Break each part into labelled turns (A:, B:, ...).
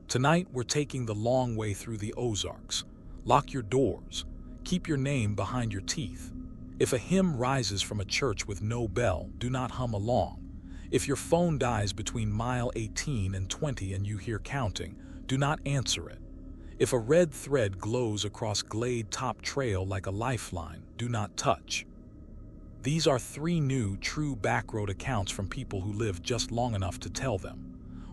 A: Tonight, we're taking the long way through the Ozarks. Lock your doors. Keep your name behind your teeth. If a hymn rises from a church with no bell, do not hum along. If your phone dies between mile 18 and 20 and you hear counting, do not answer it. If a red thread glows across Glade Top Trail like a lifeline, do not touch. These are 3 new, true backroad accounts from people who lived just long enough to tell them.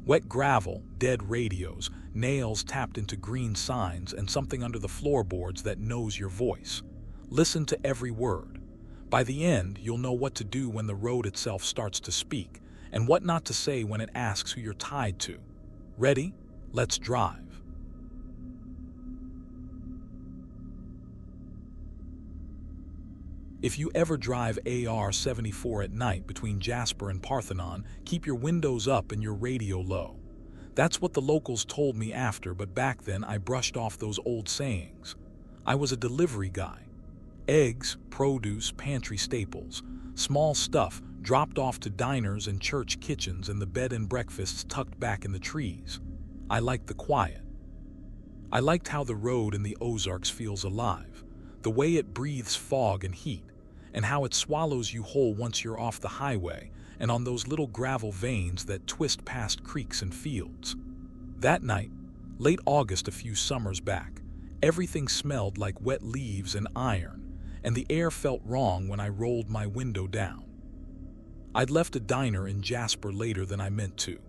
A: Wet gravel, dead radios, nails tapped into green signs, and something under the floorboards that knows your voice. Listen to every word. By the end, you'll know what to do when the road itself starts to speak, and what not to say when it asks who you're tied to. Ready? Let's drive. If you ever drive AR-74 at night between Jasper and Parthenon, keep your windows up and your radio low. That's what the locals told me after, but back then I brushed off those old sayings. I was a delivery guy. Eggs, produce, pantry staples, small stuff dropped off to diners and church kitchens and the bed and breakfasts tucked back in the trees. I liked the quiet. I liked how the road in the Ozarks feels alive, the way it breathes fog and heat, and how it swallows you whole once you're off the highway and on those little gravel veins that twist past creeks and fields. That night, late August a few summers back, everything smelled like wet leaves and iron, and the air felt wrong when I rolled my window down. I'd left a diner in Jasper later than I meant to.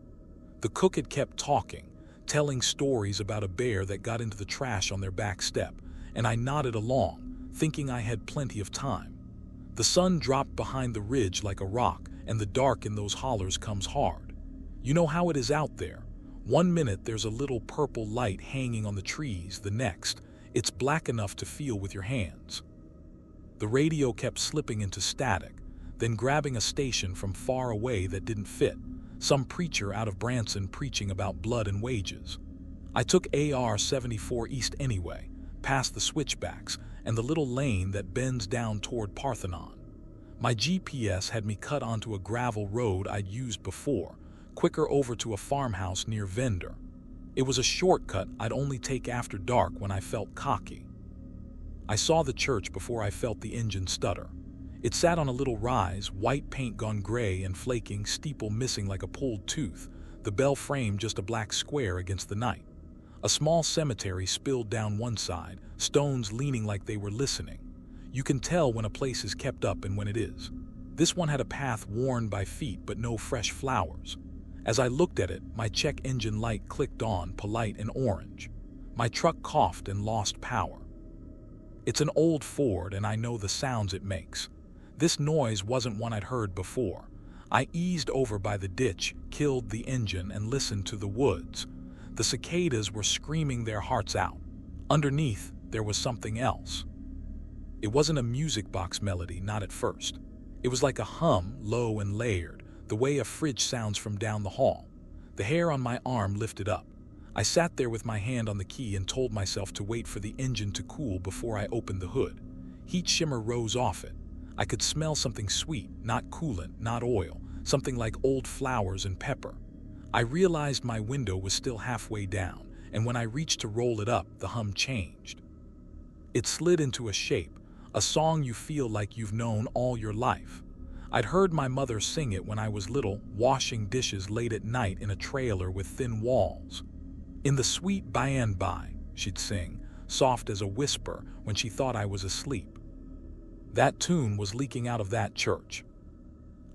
A: The cook had kept talking, telling stories about a bear that got into the trash on their back step, and I nodded along, thinking I had plenty of time. The sun dropped behind the ridge like a rock, and the dark in those hollers comes hard. You know how it is out there. One minute there's a little purple light hanging on the trees, the next, it's black enough to feel with your hands. The radio kept slipping into static, then grabbing a station from far away that didn't fit, some preacher out of Branson preaching about blood and wages. I took AR-74 east anyway, past the switchbacks and the little lane that bends down toward Parthenon. My GPS had me cut onto a gravel road I'd used before, quicker over to a farmhouse near Vender. It was a shortcut I'd only take after dark when I felt cocky. I saw the church before I felt the engine stutter. It sat on a little rise, white paint gone gray and flaking, steeple missing like a pulled tooth, the bell frame just a black square against the night. A small cemetery spilled down one side, stones leaning like they were listening. You can tell when a place is kept up and when it is. This one had a path worn by feet but no fresh flowers. As I looked at it, my check engine light clicked on, polite and orange. My truck coughed and lost power. It's an old Ford and I know the sounds it makes. This noise wasn't one I'd heard before. I eased over by the ditch, killed the engine, and listened to the woods. The cicadas were screaming their hearts out. Underneath, there was something else. It wasn't a music box melody, not at first. It was like a hum, low and layered, the way a fridge sounds from down the hall. The hair on my arm lifted up. I sat there with my hand on the key and told myself to wait for the engine to cool before I opened the hood. Heat shimmer rose off it. I could smell something sweet, not coolant, not oil, something like old flowers and pepper. I realized my window was still halfway down, and when I reached to roll it up, the hum changed. It slid into a shape, a song you feel like you've known all your life. I'd heard my mother sing it when I was little, washing dishes late at night in a trailer with thin walls. In the sweet by and by, she'd sing, soft as a whisper when she thought I was asleep. That tune was leaking out of that church.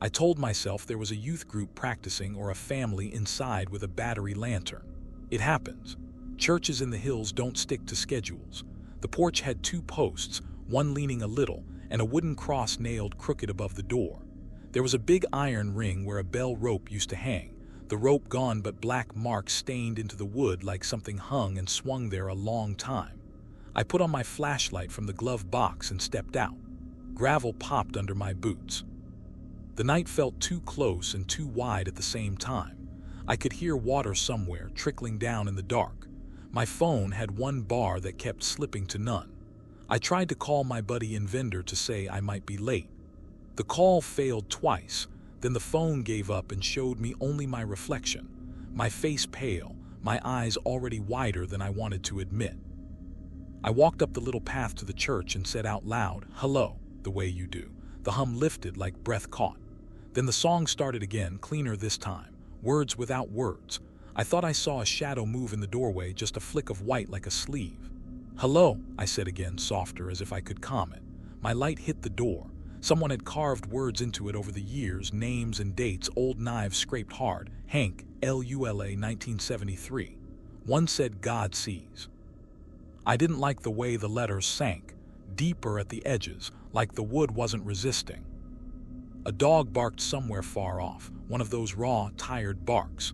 A: I told myself there was a youth group practicing or a family inside with a battery lantern. It happens. Churches in the hills don't stick to schedules. The porch had 2 posts, one leaning a little, and a wooden cross nailed crooked above the door. There was a big iron ring where a bell rope used to hang, the rope gone but black marks stained into the wood like something hung and swung there a long time. I put on my flashlight from the glove box and stepped out. Gravel popped under my boots. The night felt too close and too wide at the same time. I could hear water somewhere trickling down in the dark. My phone had one bar that kept slipping to none. I tried to call my buddy in Vender to say I might be late. The call failed twice, then the phone gave up and showed me only my reflection, my face pale, my eyes already wider than I wanted to admit. I walked up the little path to the church and said out loud, "Hello," the way you do. The hum lifted like breath caught. Then the song started again, cleaner this time, words without words. I thought I saw a shadow move in the doorway, just a flick of white like a sleeve. "Hello," I said again, softer, as if I could calm it. My light hit the door. Someone had carved words into it over the years, names and dates, old knives scraped hard. Hank, Lula, 1973. One said, "God sees." I didn't like the way the letters sank, deeper at the edges, like the wood wasn't resisting. A dog barked somewhere far off, one of those raw, tired barks.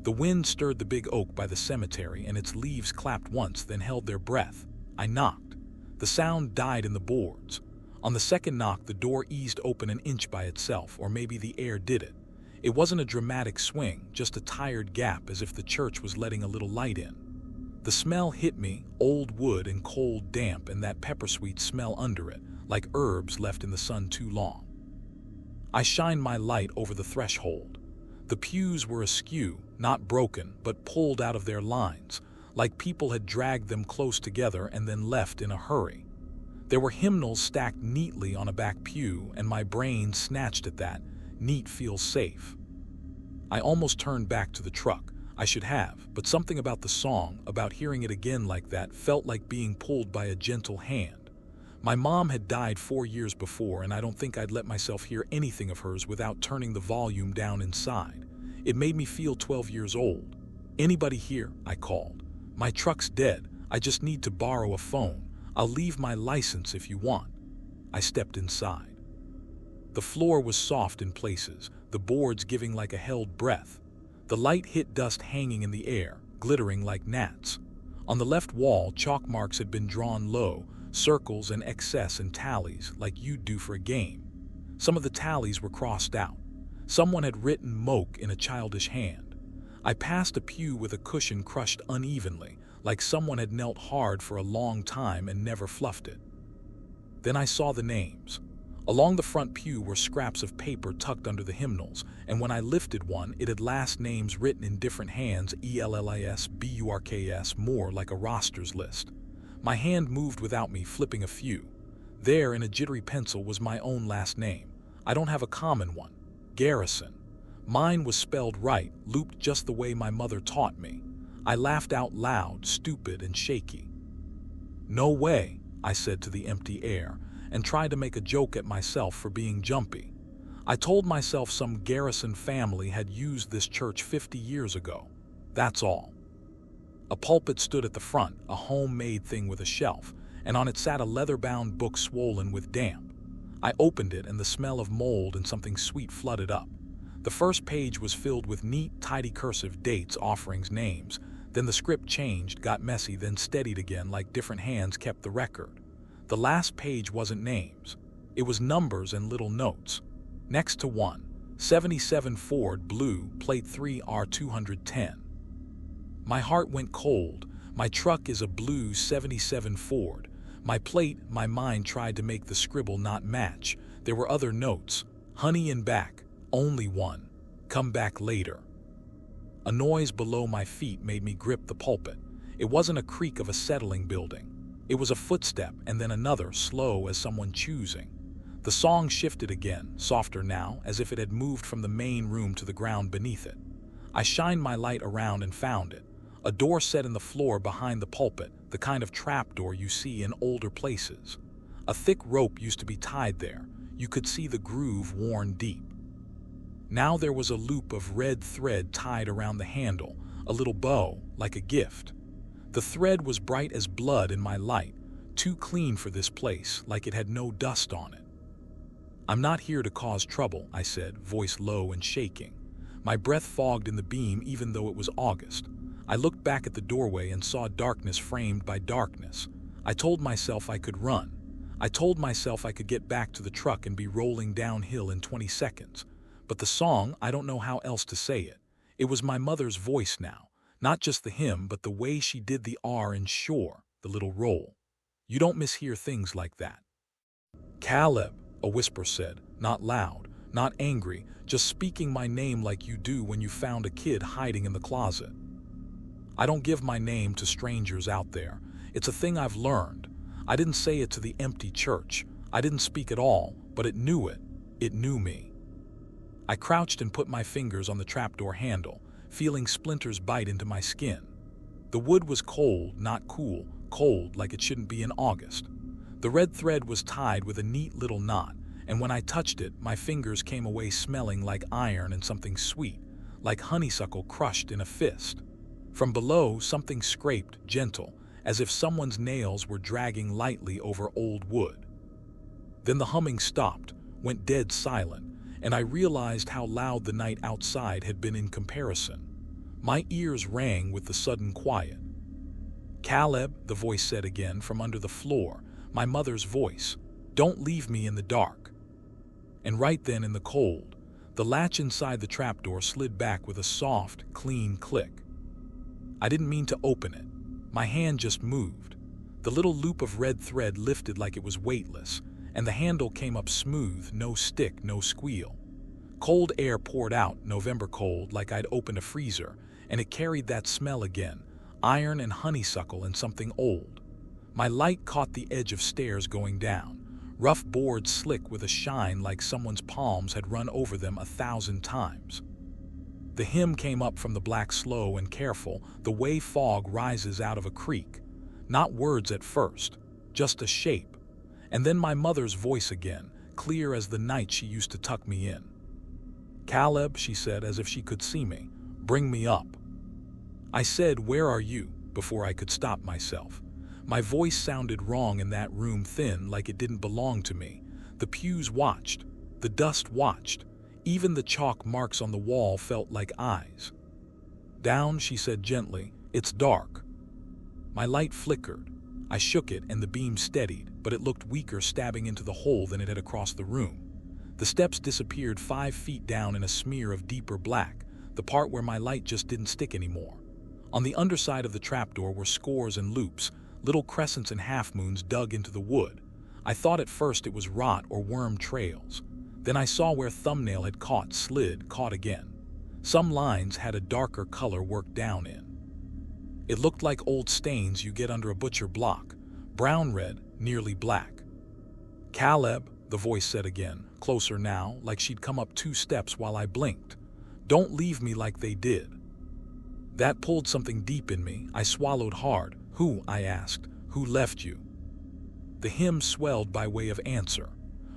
A: The wind stirred the big oak by the cemetery, and its leaves clapped once, then held their breath. I knocked. The sound died in the boards. On the second knock, the door eased open an inch by itself, or maybe the air did it. It wasn't a dramatic swing, just a tired gap, as if the church was letting a little light in. The smell hit me, old wood and cold damp, and that pepper-sweet smell under it, like herbs left in the sun too long. I shined my light over the threshold. The pews were askew, not broken, but pulled out of their lines, like people had dragged them close together and then left in a hurry. There were hymnals stacked neatly on a back pew, and my brain snatched at that. Neat feels safe. I almost turned back to the truck. I should have, but something about the song, about hearing it again like that, felt like being pulled by a gentle hand. My mom had died 4 years before, and I don't think I'd let myself hear anything of hers without turning the volume down inside. It made me feel 12 years old. "Anybody here?" I called. "My truck's dead. I just need to borrow a phone. I'll leave my license if you want." I stepped inside. The floor was soft in places, the boards giving like a held breath. The light hit dust hanging in the air, glittering like gnats. On the left wall, chalk marks had been drawn low, circles and excess and tallies, like you'd do for a game. Some of the tallies were crossed out. Someone had written "Moke" in a childish hand. I passed a pew with a cushion crushed unevenly, like someone had knelt hard for a long time and never fluffed it. Then I saw the names. Along the front pew were scraps of paper tucked under the hymnals, and when I lifted one, it had last names written in different hands, ELLIS, BURKS, more like a roster's list. My hand moved without me, flipping a few. There, in a jittery pencil, was my own last name. I don't have a common one. Garrison. Mine was spelled right, looped just the way my mother taught me. I laughed out loud, stupid and shaky. "No way," I said to the empty air, and tried to make a joke at myself for being jumpy. I told myself some Garrison family had used this church 50 years ago. That's all. A pulpit stood at the front, a homemade thing with a shelf, and on it sat a leather-bound book swollen with damp. I opened it, and the smell of mold and something sweet flooded up. The first page was filled with neat, tidy cursive dates, offerings, names. Then the script changed, got messy, then steadied again like different hands kept the record. The last page wasn't names. It was numbers and little notes. Next to one, 77 Ford, blue, plate 3R210. My heart went cold. My truck is a blue 77 Ford. My plate, my mind tried to make the scribble not match. There were other notes. Honey in back, only one. Come back later. A noise below my feet made me grip the pulpit. It wasn't a creak of a settling building. It was a footstep, and then another, slow as someone choosing. The song shifted again, softer now, as if it had moved from the main room to the ground beneath it. I shined my light around and found it. A door set in the floor behind the pulpit, the kind of trapdoor you see in older places. A thick rope used to be tied there. You could see the groove worn deep. Now there was a loop of red thread tied around the handle, a little bow, like a gift. The thread was bright as blood in my light, too clean for this place, like it had no dust on it. "I'm not here to cause trouble," I said, voice low and shaking. My breath fogged in the beam even though it was August. I looked back at the doorway and saw darkness framed by darkness. I told myself I could run. I told myself I could get back to the truck and be rolling downhill in 20 seconds. But the song, I don't know how else to say it. It was my mother's voice now. Not just the hymn, but the way she did the R in sure, the little roll. You don't mishear things like that. "Caleb," a whisper said, not loud, not angry, just speaking my name like you do when you found a kid hiding in the closet. I don't give my name to strangers out there. It's a thing I've learned. I didn't say it to the empty church. I didn't speak at all, but it knew it. It knew me. I crouched and put my fingers on the trapdoor handle, feeling splinters bite into my skin. The wood was cold, not cool, cold like it shouldn't be in August. The red thread was tied with a neat little knot, and when I touched it, my fingers came away smelling like iron and something sweet, like honeysuckle crushed in a fist. From below, something scraped, gentle, as if someone's nails were dragging lightly over old wood. Then the humming stopped, went dead silent, and I realized how loud the night outside had been in comparison. My ears rang with the sudden quiet. "Caleb," the voice said again from under the floor, my mother's voice, "don't leave me in the dark." And right then in the cold, the latch inside the trapdoor slid back with a soft, clean click. I didn't mean to open it. My hand just moved. The little loop of red thread lifted like it was weightless, and the handle came up smooth, no stick, no squeal. Cold air poured out, November cold, like I'd opened a freezer, and it carried that smell again, iron and honeysuckle and something old. My light caught the edge of stairs going down, rough boards slick with a shine like someone's palms had run over them 1,000 times. The hymn came up from the black slow and careful, the way fog rises out of a creek. Not words at first, just a shape. And then my mother's voice again, clear as the night she used to tuck me in. "Caleb," she said as if she could see me, "bring me up." I said, "Where are you?" before I could stop myself. My voice sounded wrong in that room, thin, like it didn't belong to me. The pews watched. The dust watched. Even the chalk marks on the wall felt like eyes. "Down," she said gently. "It's dark." My light flickered. I shook it and the beam steadied, but it looked weaker stabbing into the hole than it had across the room. The steps disappeared 5 feet down in a smear of deeper black, the part where my light just didn't stick anymore. On the underside of the trapdoor were scores and loops, little crescents and half-moons dug into the wood. I thought at first it was rot or worm trails. Then I saw where thumbnail had caught, slid, caught again. Some lines had a darker color worked down in. It looked like old stains you get under a butcher block, brown-red, nearly black. "Caleb," the voice said again, closer now, like she'd come up 2 steps while I blinked. "Don't leave me like they did." That pulled something deep in me. I swallowed hard. "Who?" I asked. "Who left you?" The hymn swelled by way of answer.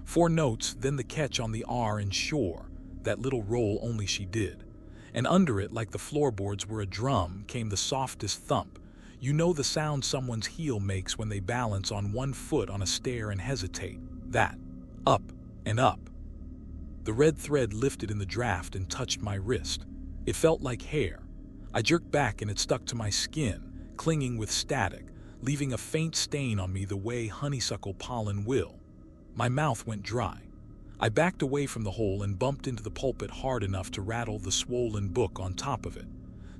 A: 4 notes, then the catch on the R in shore, that little roll only she did. And under it, like the floorboards were a drum, came the softest thump. You know the sound someone's heel makes when they balance on 1 foot on a stair and hesitate. That. Up and up. The red thread lifted in the draft and touched my wrist. It felt like hair. I jerked back and it stuck to my skin, clinging with static, leaving a faint stain on me the way honeysuckle pollen will. My mouth went dry. I backed away from the hole and bumped into the pulpit hard enough to rattle the swollen book on top of it.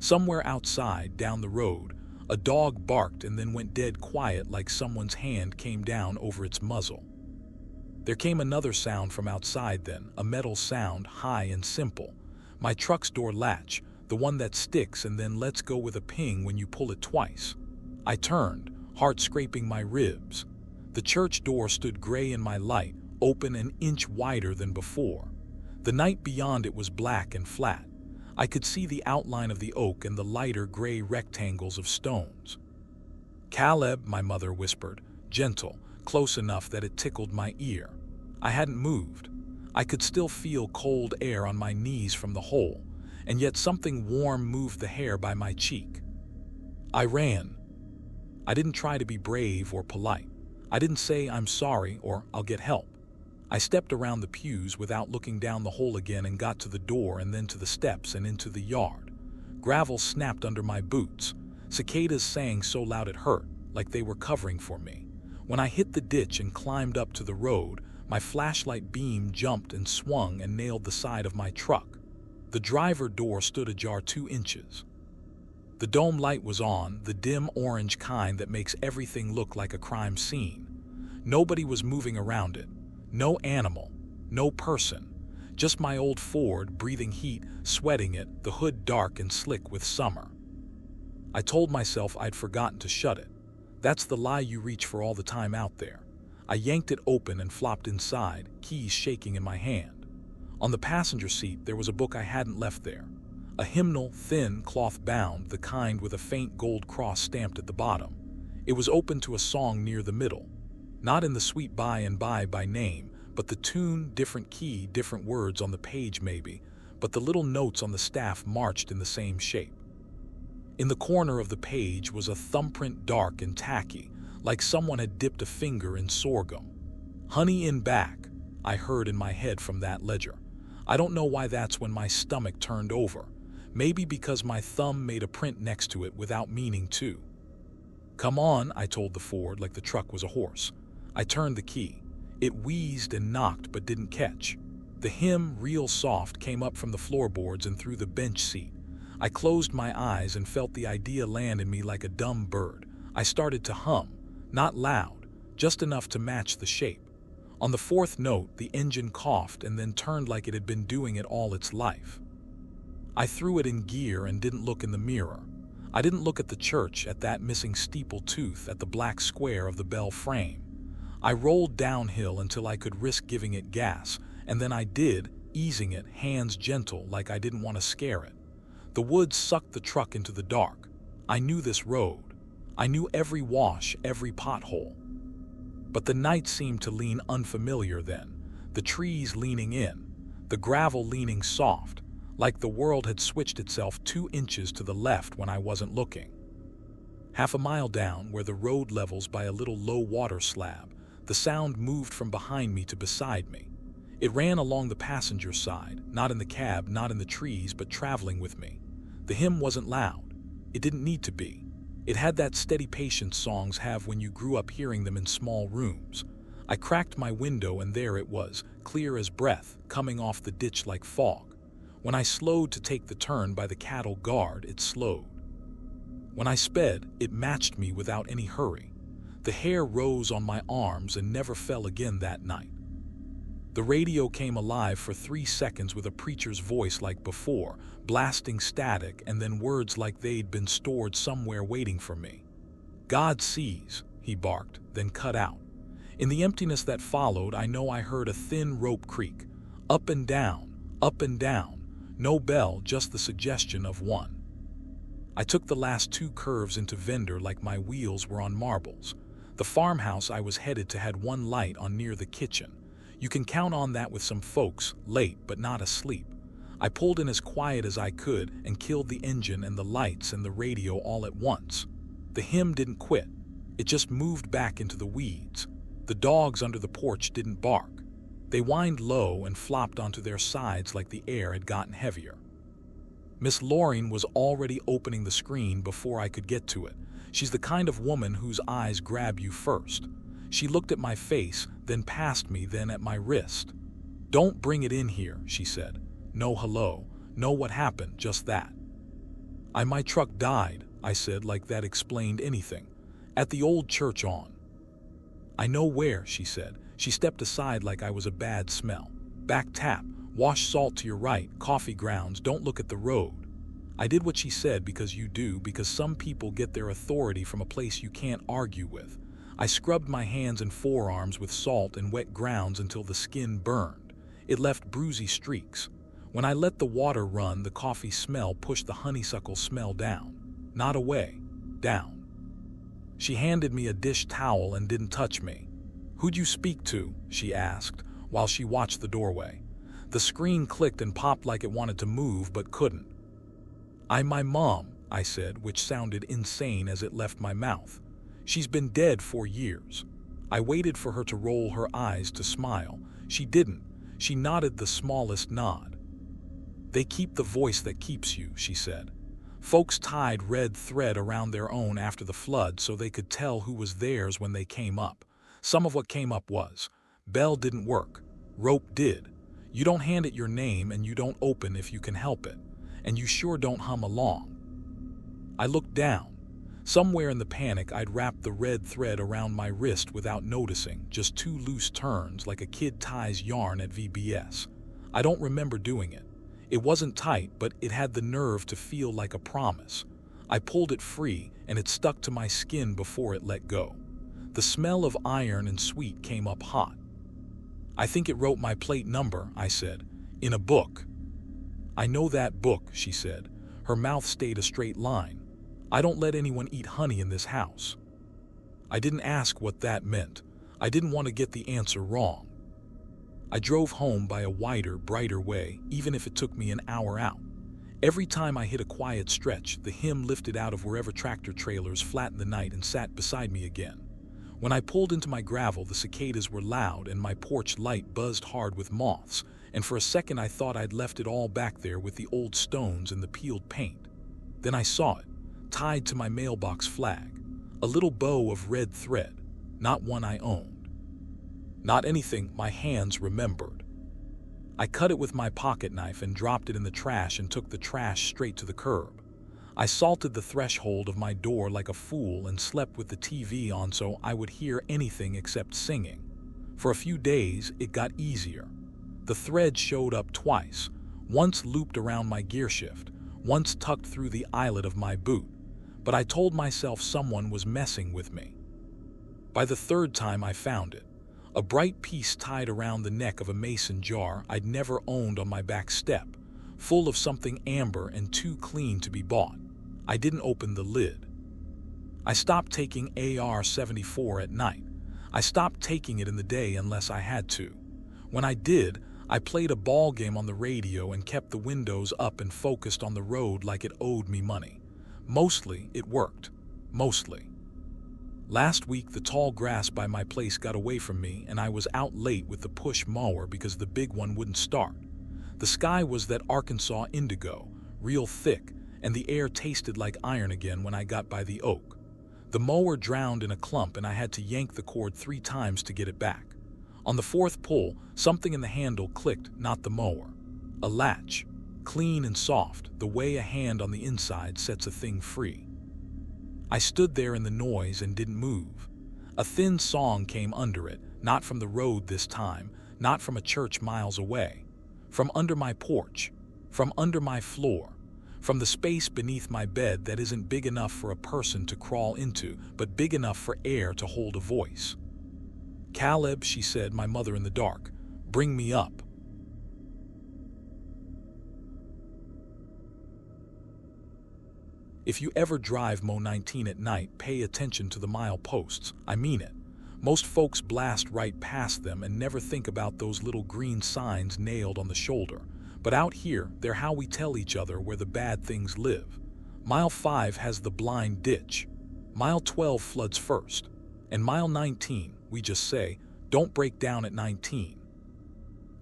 A: Somewhere outside, down the road, a dog barked and then went dead quiet like someone's hand came down over its muzzle. There came another sound from outside then, a metal sound, high and simple. My truck's door latch, the one that sticks and then lets go with a ping when you pull it twice. I turned, heart scraping my ribs. The church door stood gray in my light, open an inch wider than before. The night beyond it was black and flat. I could see the outline of the oak and the lighter gray rectangles of stones. "Caleb," my mother whispered, gentle, close enough that it tickled my ear. I hadn't moved. I could still feel cold air on my knees from the hole, and yet something warm moved the hair by my cheek. I ran. I didn't try to be brave or polite. I didn't say "I'm sorry" or "I'll get help." I stepped around the pews without looking down the hole again and got to the door and then to the steps and into the yard. Gravel snapped under my boots. Cicadas sang so loud it hurt, like they were covering for me. When I hit the ditch and climbed up to the road, my flashlight beam jumped and swung and nailed the side of my truck. The driver door stood ajar 2 inches. The dome light was on, the dim orange kind that makes everything look like a crime scene. Nobody was moving around it. No animal, no person. Just my old Ford, breathing heat, sweating it, the hood dark and slick with summer. I told myself I'd forgotten to shut it. That's the lie you reach for all the time out there. I yanked it open and flopped inside, keys shaking in my hand. On the passenger seat, there was a book I hadn't left there. A hymnal, thin, cloth-bound, the kind with a faint gold cross stamped at the bottom. It was open to a song near the middle. Not in the sweet by and by name, but the tune, different key, different words on the page maybe, but the little notes on the staff marched in the same shape. In the corner of the page was a thumbprint, dark and tacky, like someone had dipped a finger in sorghum. "Honey in back," I heard in my head from that ledger. I don't know why that's when my stomach turned over. Maybe because my thumb made a print next to it without meaning to. "Come on," I told the Ford like the truck was a horse. I turned the key. It wheezed and knocked but didn't catch. The hymn, real soft, came up from the floorboards and through the bench seat. I closed my eyes and felt the idea land in me like a dumb bird. I started to hum, not loud, just enough to match the shape. On the fourth note, the engine coughed and then turned like it had been doing it all its life. I threw it in gear and didn't look in the mirror. I didn't look at the church, at that missing steeple tooth, at the black square of the bell frame. I rolled downhill until I could risk giving it gas, and then I did, easing it, hands gentle, like I didn't want to scare it. The woods sucked the truck into the dark. I knew this road. I knew every wash, every pothole. But the night seemed to lean unfamiliar then, the trees leaning in, the gravel leaning soft, like the world had switched itself 2 inches to the left when I wasn't looking. Half a mile down, where the road levels by a little low water slab, the sound moved from behind me to beside me. It ran along the passenger side, not in the cab, not in the trees, but traveling with me. The hymn wasn't loud. It didn't need to be. It had that steady patience songs have when you grew up hearing them in small rooms. I cracked my window and there it was, clear as breath, coming off the ditch like fog. When I slowed to take the turn by the cattle guard, it slowed. When I sped, it matched me without any hurry. The hair rose on my arms and never fell again that night. The radio came alive for 3 seconds with a preacher's voice like before, blasting static and then words like they'd been stored somewhere waiting for me. "God sees," he barked, then cut out. In the emptiness that followed, I know I heard a thin rope creak. Up and down, up and down. No bell, just the suggestion of one. I took the last 2 curves into Vendor like my wheels were on marbles. The farmhouse I was headed to had one light on near the kitchen. You can count on that with some folks, late but not asleep. I pulled in as quiet as I could and killed the engine and the lights and the radio all at once. The hymn didn't quit. It just moved back into the weeds. The dogs under the porch didn't bark. They whined low and flopped onto their sides like the air had gotten heavier. Miss Loring was already opening the screen before I could get to it. She's the kind of woman whose eyes grab you first. She looked at my face, then past me, then at my wrist. "Don't bring it in here," she said. "No hello, no what happened, just that." My truck died," I said like that explained anything. "At the old church on." "I know where," she said. She stepped aside like I was a bad smell. "Back tap, wash salt to your right, coffee grounds, don't look at the road." I did what she said because you do, because some people get their authority from a place you can't argue with. I scrubbed my hands and forearms with salt and wet grounds until the skin burned. It left bruisey streaks. When I let the water run, the coffee smell pushed the honeysuckle smell down. Not away, down. She handed me a dish towel and didn't touch me. "Who'd you speak to?" she asked, while she watched the doorway. The screen clicked and popped like it wanted to move but couldn't. My mom," I said, which sounded insane as it left my mouth. "She's been dead for years." I waited for her to roll her eyes to smile. She didn't. She nodded the smallest nod. "They keep the voice that keeps you," she said. "Folks tied red thread around their own after the flood so they could tell who was theirs when they came up. Some of what came up was, bell didn't work, rope did. You don't hand it your name and you don't open if you can help it. And you sure don't hum along." I looked down. Somewhere in the panic, I'd wrapped the red thread around my wrist without noticing, just 2 loose turns like a kid ties yarn at VBS. I don't remember doing it. It wasn't tight, but it had the nerve to feel like a promise. I pulled it free, and it stuck to my skin before it let go. The smell of iron and sweet came up hot. "I think it wrote my plate number," I said, "in a book." "I know that book," she said. Her mouth stayed a straight line. "I don't let anyone eat honey in this house." I didn't ask what that meant. I didn't want to get the answer wrong. I drove home by a wider, brighter way, even if it took me an hour out. Every time I hit a quiet stretch, the hymn lifted out of wherever tractor trailers flattened the night and sat beside me again. When I pulled into my gravel, the cicadas were loud and my porch light buzzed hard with moths, and for a second I thought I'd left it all back there with the old stones and the peeled paint. Then I saw it, tied to my mailbox flag, a little bow of red thread, not one I owned. Not anything my hands remembered. I cut it with my pocket knife and dropped it in the trash and took the trash straight to the curb. I salted the threshold of my door like a fool and slept with the TV on so I would hear anything except singing. For a few days, it got easier. The thread showed up twice, once looped around my gearshift, once tucked through the eyelet of my boot, but I told myself someone was messing with me. By the third time I found it, a bright piece tied around the neck of a mason jar I'd never owned on my back step, full of something amber and too clean to be bought. I didn't open the lid. I stopped taking AR-74 at night. I stopped taking it in the day unless I had to. When I did, I played a ball game on the radio and kept the windows up and focused on the road like it owed me money. Mostly, it worked. Mostly. Last week, the tall grass by my place got away from me and I was out late with the push mower because the big one wouldn't start. The sky was that Arkansas indigo, real thick, and the air tasted like iron again when I got by the oak. The mower drowned in a clump and I had to yank the cord 3 times to get it back. On the 4th pull, something in the handle clicked, not the mower. A latch, clean and soft, the way a hand on the inside sets a thing free. I stood there in the noise and didn't move. A thin song came under it, not from the road this time, not from a church miles away. From under my porch, from under my floor, from the space beneath my bed that isn't big enough for a person to crawl into, but big enough for air to hold a voice. "Caleb," she said, my mother in the dark, "bring me up." If you ever drive Mo 19 at night, pay attention to the mile posts. I mean it. Most folks blast right past them and never think about those little green signs nailed on the shoulder. But out here, they're how we tell each other where the bad things live. Mile 5 has the blind ditch. Mile 12 floods first. And mile 19, we just say, "Don't break down at 19."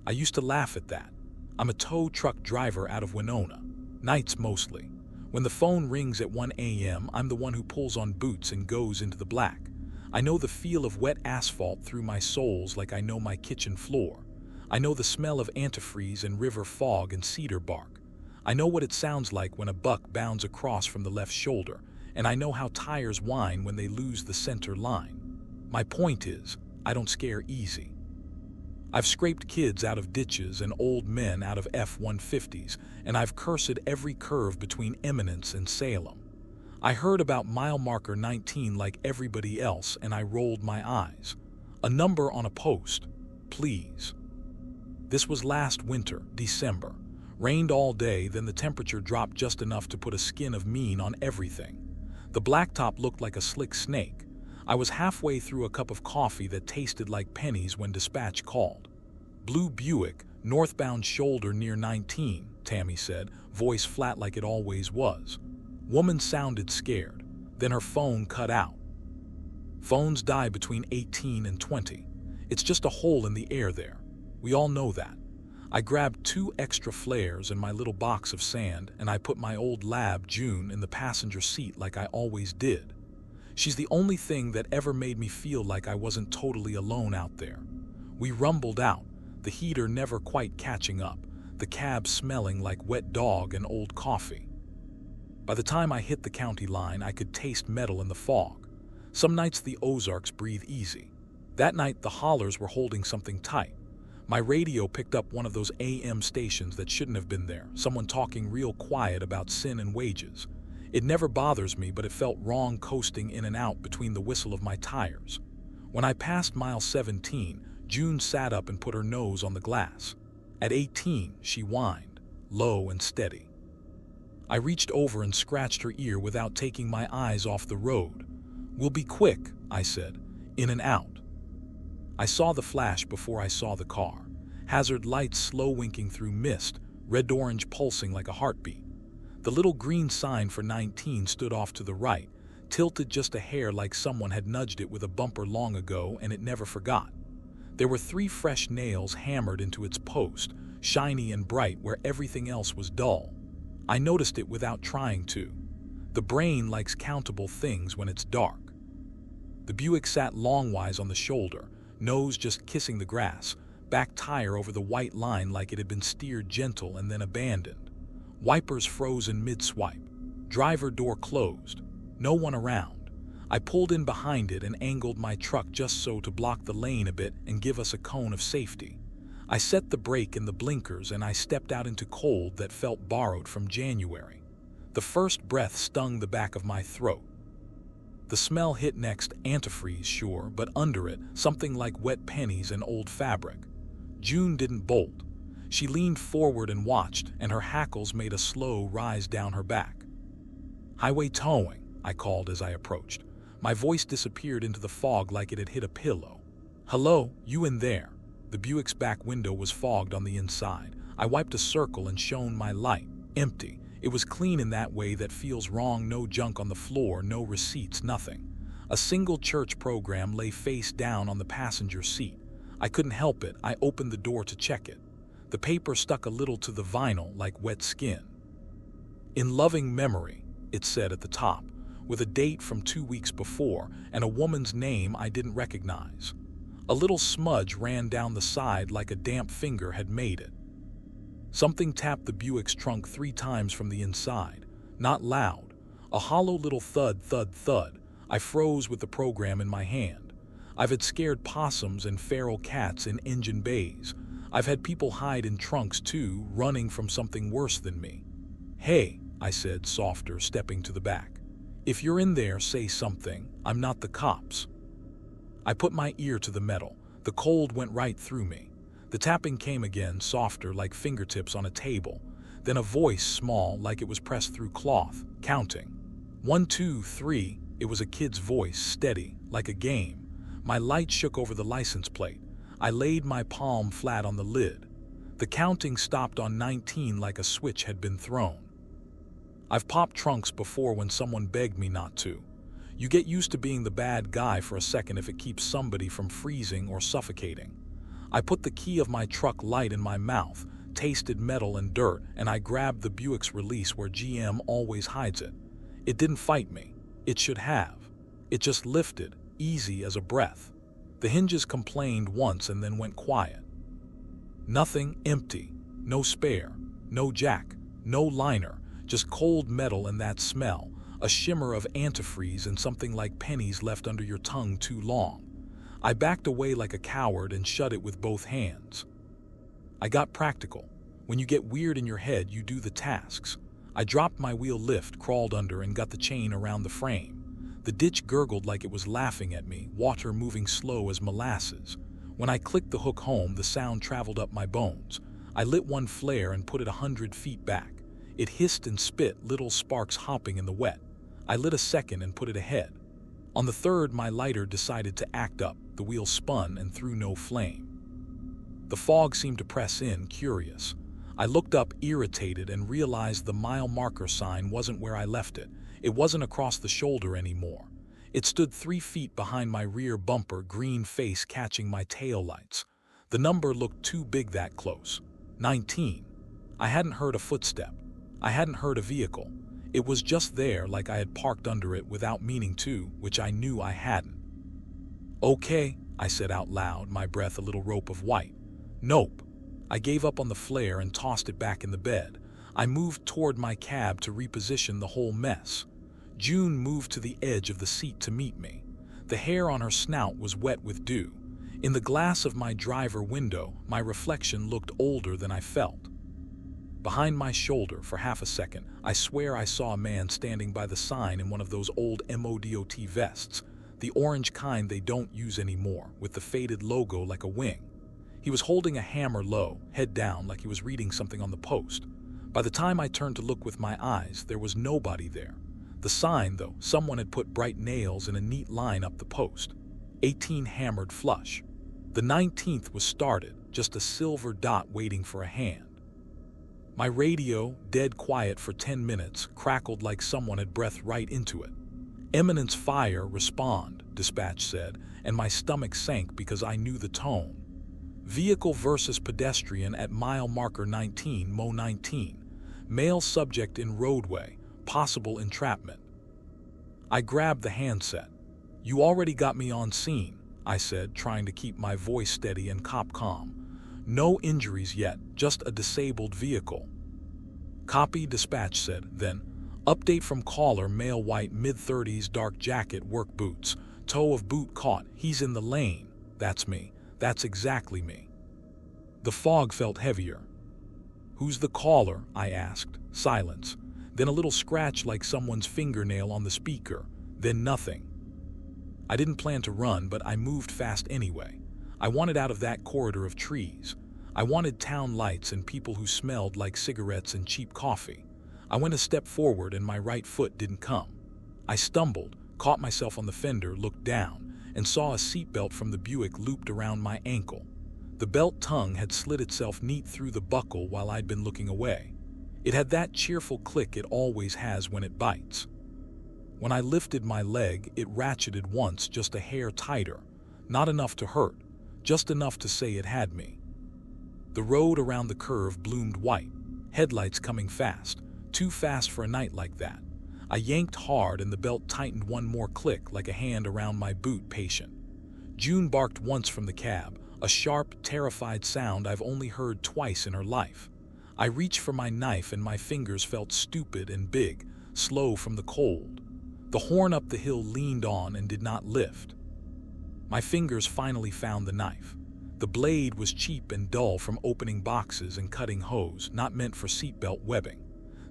A: I used to laugh at that. I'm a tow truck driver out of Winona. Nights mostly. When the phone rings at 1 a.m., I'm the one who pulls on boots and goes into the black. I know the feel of wet asphalt through my soles like I know my kitchen floor. I know the smell of antifreeze and river fog and cedar bark. I know what it sounds like when a buck bounds across from the left shoulder, and I know how tires whine when they lose the center line. My point is, I don't scare easy. I've scraped kids out of ditches and old men out of F-150s, and I've cursed every curve between Eminence and Salem. I heard about mile marker 19 like everybody else, and I rolled my eyes. A number on a post, please. This was last winter, December. Rained all day, then the temperature dropped just enough to put a skin of mean on everything. The blacktop looked like a slick snake. I was halfway through a cup of coffee that tasted like pennies when dispatch called. "Blue Buick, northbound shoulder near 19, Tammy said, voice flat like it always was. Woman sounded scared. Then her phone cut out. Phones die between 18 and 20. It's just a hole in the air there. We all know that. I grabbed 2 extra flares and my little box of sand, and I put my old lab, June, in the passenger seat like I always did. She's the only thing that ever made me feel like I wasn't totally alone out there. We rumbled out, the heater never quite catching up, the cab smelling like wet dog and old coffee. By the time I hit the county line, I could taste metal in the fog. Some nights the Ozarks breathe easy. That night the hollers were holding something tight. My radio picked up one of those AM stations that shouldn't have been there, someone talking real quiet about sin and wages. It never bothers me, but it felt wrong coasting in and out between the whistle of my tires. When I passed mile 17, June sat up and put her nose on the glass. At 18, she whined, low and steady. I reached over and scratched her ear without taking my eyes off the road. "We'll be quick," I said, "in and out." I saw the flash before I saw the car. Hazard lights slow winking through mist, red-orange pulsing like a heartbeat. The little green sign for 19 stood off to the right, tilted just a hair like someone had nudged it with a bumper long ago and it never forgot. There were 3 fresh nails hammered into its post, shiny and bright where everything else was dull. I noticed it without trying to. The brain likes countable things when it's dark. The Buick sat longwise on the shoulder, nose just kissing the grass, back tire over the white line like it had been steered gentle and then abandoned. Wipers frozen mid-swipe. Driver door closed. No one around. I pulled in behind it and angled my truck just so to block the lane a bit and give us a cone of safety. I set the brake and the blinkers and I stepped out into cold that felt borrowed from January. The first breath stung the back of my throat. The smell hit next, antifreeze, sure, but under it, something like wet pennies and old fabric. June didn't bolt. She leaned forward and watched, and her hackles made a slow rise down her back. "Highway towing," I called as I approached. My voice disappeared into the fog like it had hit a pillow. "Hello, you in there?" The Buick's back window was fogged on the inside. I wiped a circle and shone my light. Empty. It was clean in that way that feels wrong. No junk on the floor, no receipts, nothing. A single church program lay face down on the passenger seat. I couldn't help it. I opened the door to check it. The paper stuck a little to the vinyl like wet skin. "In loving memory," it said at the top, with a date from 2 weeks before and a woman's name I didn't recognize. A little smudge ran down the side like a damp finger had made it. Something tapped the Buick's trunk 3 times from the inside. Not loud. A hollow little thud, thud, thud. I froze with the program in my hand. I've had scared possums and feral cats in engine bays. I've had people hide in trunks too, running from something worse than me. "Hey," I said, softer, stepping to the back. "If you're in there, say something. I'm not the cops." I put my ear to the metal. The cold went right through me. The tapping came again, softer, like fingertips on a table. Then a voice, small, like it was pressed through cloth, counting. 1, 2, 3. It was a kid's voice, steady, like a game. My light shook over the license plate. I laid my palm flat on the lid. The counting stopped on 19 like a switch had been thrown. I've popped trunks before when someone begged me not to. You get used to being the bad guy for a second if it keeps somebody from freezing or suffocating. I put the key of my truck light in my mouth, tasted metal and dirt, and I grabbed the Buick's release where GM always hides it. It didn't fight me. It should have. It just lifted, easy as a breath. The hinges complained once and then went quiet. Nothing, empty. No spare. No jack. No liner. Just cold metal and that smell. A shimmer of antifreeze and something like pennies left under your tongue too long. I backed away like a coward and shut it with both hands. I got practical. When you get weird in your head, you do the tasks. I dropped my wheel lift, crawled under, and got the chain around the frame. The ditch gurgled like it was laughing at me, water moving slow as molasses. When I clicked the hook home, the sound traveled up my bones. I lit one flare and put it 100 feet back. It hissed and spit, little sparks hopping in the wet. I lit a second and put it ahead. On the third, my lighter decided to act up. The wheel spun and threw no flame. The fog seemed to press in, curious. I looked up, irritated, and realized the mile marker sign wasn't where I left it. It wasn't across the shoulder anymore. It stood 3 feet behind my rear bumper, green face catching my taillights. The number looked too big that close. 19. I hadn't heard a footstep. I hadn't heard a vehicle. It was just there, like I had parked under it without meaning to, which I knew I hadn't. "Okay," I said out loud, my breath a little rope of white. "Nope." I gave up on the flare and tossed it back in the bed. I moved toward my cab to reposition the whole mess. June moved to the edge of the seat to meet me. The hair on her snout was wet with dew. In the glass of my driver window, my reflection looked older than I felt. behind my shoulder for half a second. I swear I saw a man standing by the sign in one of those old MODOT vests, the orange kind they don't use anymore, with the faded logo like a wing. He was holding a hammer low, head down, like he was reading something on the post. By the time I turned to look with my eyes, there was nobody there. The sign, though, someone had put bright nails in a neat line up the post. 18 hammered flush. The 19th was started, just a silver dot waiting for a hand. My radio, dead quiet for 10 minutes, crackled like someone had breathed right into it. "Eminence fire, respond," dispatch said, and my stomach sank because I knew the tone. "Vehicle versus pedestrian at mile marker 19, Mo 19. Male subject in roadway, possible entrapment." I grabbed the handset. "You already got me on scene," I said, trying to keep my voice steady and cop calm. "No injuries yet, just a disabled vehicle." "Copy," dispatch said, then, "Update from caller, male, white, mid-30s, dark jacket, work boots. Toe of boot caught, he's in the lane." That's me. That's exactly me. The fog felt heavier. "Who's the caller?" I asked. Silence. Then a little scratch like someone's fingernail on the speaker. Then nothing. I didn't plan to run, but I moved fast anyway. I wanted out of that corridor of trees. I wanted town lights and people who smelled like cigarettes and cheap coffee. I went a step forward and my right foot didn't come. I stumbled, caught myself on the fender, looked down, and saw a seatbelt from the Buick looped around my ankle. The belt tongue had slid itself neat through the buckle while I'd been looking away. It had that cheerful click it always has when it bites. When I lifted my leg, it ratcheted once, just a hair tighter. Not enough to hurt, just enough to say it had me. The road around the curve bloomed white, headlights coming fast, too fast for a night like that. I yanked hard and the belt tightened one more click, like a hand around my boot, patient. June barked once from the cab, a sharp, terrified sound I've only heard twice in her life. I reached for my knife and my fingers felt stupid and big, slow from the cold. The horn up the hill leaned on and did not lift. My fingers finally found the knife. The blade was cheap and dull from opening boxes and cutting hose, not meant for seatbelt webbing.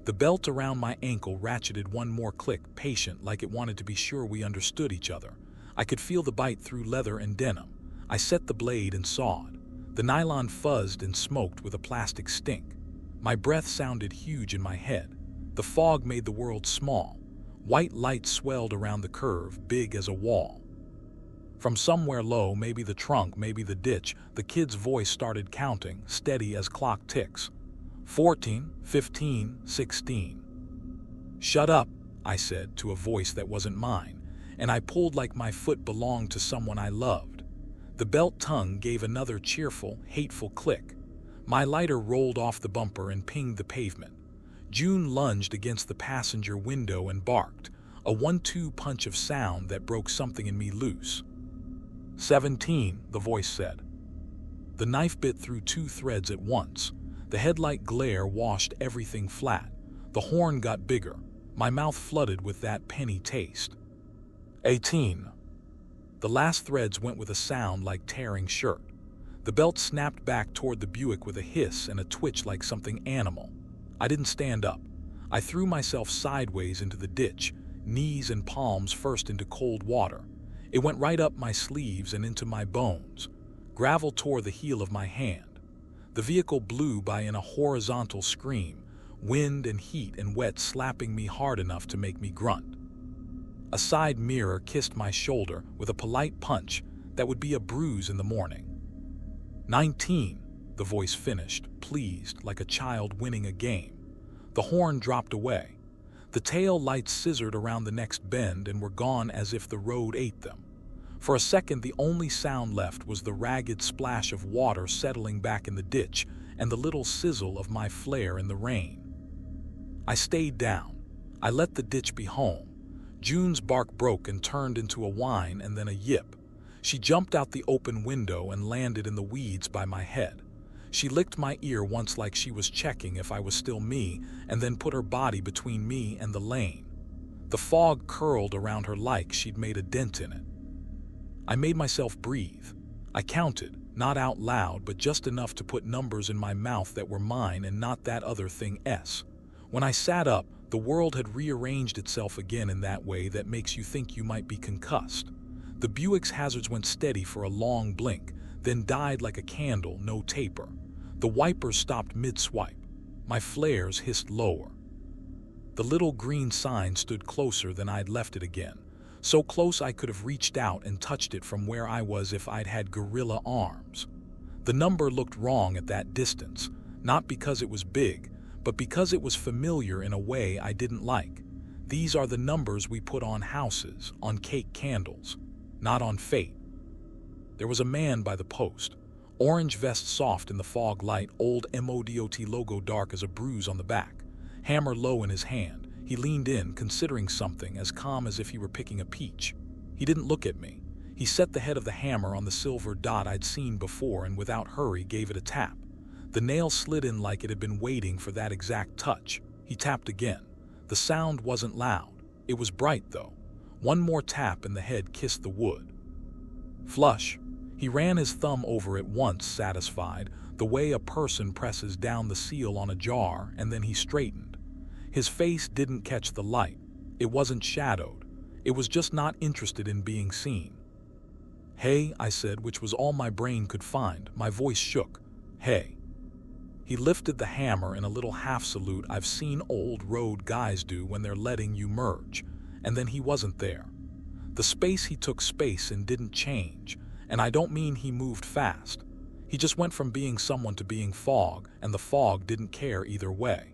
A: The belt around my ankle ratcheted one more click, patient, like it wanted to be sure we understood each other. I could feel the bite through leather and denim. I set the blade and sawed. The nylon fuzzed and smoked with a plastic stink. My breath sounded huge in my head. The fog made the world small. White light swelled around the curve, big as a wall. From somewhere low, maybe the trunk, maybe the ditch, the kid's voice started counting, steady as clock ticks. 14, 15, 16. "Shut up," I said to a voice that wasn't mine, and I pulled like my foot belonged to someone I loved. The belt tongue gave another cheerful, hateful click. My lighter rolled off the bumper and pinged the pavement. June lunged against the passenger window and barked, a 1-2 punch of sound that broke something in me loose. 17, the voice said. The knife bit through 2 threads at once. The headlight glare washed everything flat. The horn got bigger. My mouth flooded with that penny taste. 18. The last threads went with a sound like tearing shirt. The belt snapped back toward the Buick with a hiss and a twitch like something animal. I didn't stand up. I threw myself sideways into the ditch, knees and palms first into cold water. It went right up my sleeves and into my bones. Gravel tore the heel of my hand. The vehicle blew by in a horizontal scream, wind and heat and wet slapping me hard enough to make me grunt. A side mirror kissed my shoulder with a polite punch that would be a bruise in the morning. 19, the voice finished, pleased, like a child winning a game. The horn dropped away. The tail lights scissored around the next bend and were gone as if the road ate them. For a second, the only sound left was the ragged splash of water settling back in the ditch and the little sizzle of my flare in the rain. I stayed down. I let the ditch be home. June's bark broke and turned into a whine and then a yip. She jumped out the open window and landed in the weeds by my head. She licked my ear once like she was checking if I was still me, and then put her body between me and the lane. The fog curled around her like she'd made a dent in it. I made myself breathe. I counted Not out loud, but just enough to put numbers in my mouth that were mine and not that other thing's. When I sat up, the world had rearranged itself again in that way that makes you think you might be concussed. The Buick's hazards went steady for a long blink, then died like a candle, no taper. The wipers stopped mid-swipe. My flares hissed lower. The little green sign stood closer than I'd left it again, so close I could have reached out and touched it from where I was if I'd had gorilla arms. The number looked wrong at that distance, not because it was big, but because it was familiar in a way I didn't like. These are the numbers we put on houses, on cake candles, not on fate. There was a man by the post, orange vest soft in the fog light, old MODOT logo dark as a bruise on the back, hammer low in his hand. He leaned in, considering something, as calm as if he were picking a peach. He didn't look at me. He set the head of the hammer on the silver dot I'd seen before and without hurry gave it a tap. The nail slid in like it had been waiting for that exact touch. He tapped again. The sound wasn't loud. It was bright, though. One more tap and the head kissed the wood. Flush. He ran his thumb over it once, satisfied, the way a person presses down the seal on a jar, and then he straightened. His face didn't catch the light. It wasn't shadowed. It was just not interested in being seen. "Hey," I said, which was all my brain could find. My voice shook. "Hey." He lifted the hammer in a little half-salute I've seen old road guys do when they're letting you merge, and then he wasn't there. The space he took space and didn't change, and I don't mean he moved fast. He just went from being someone to being fog, and the fog didn't care either way.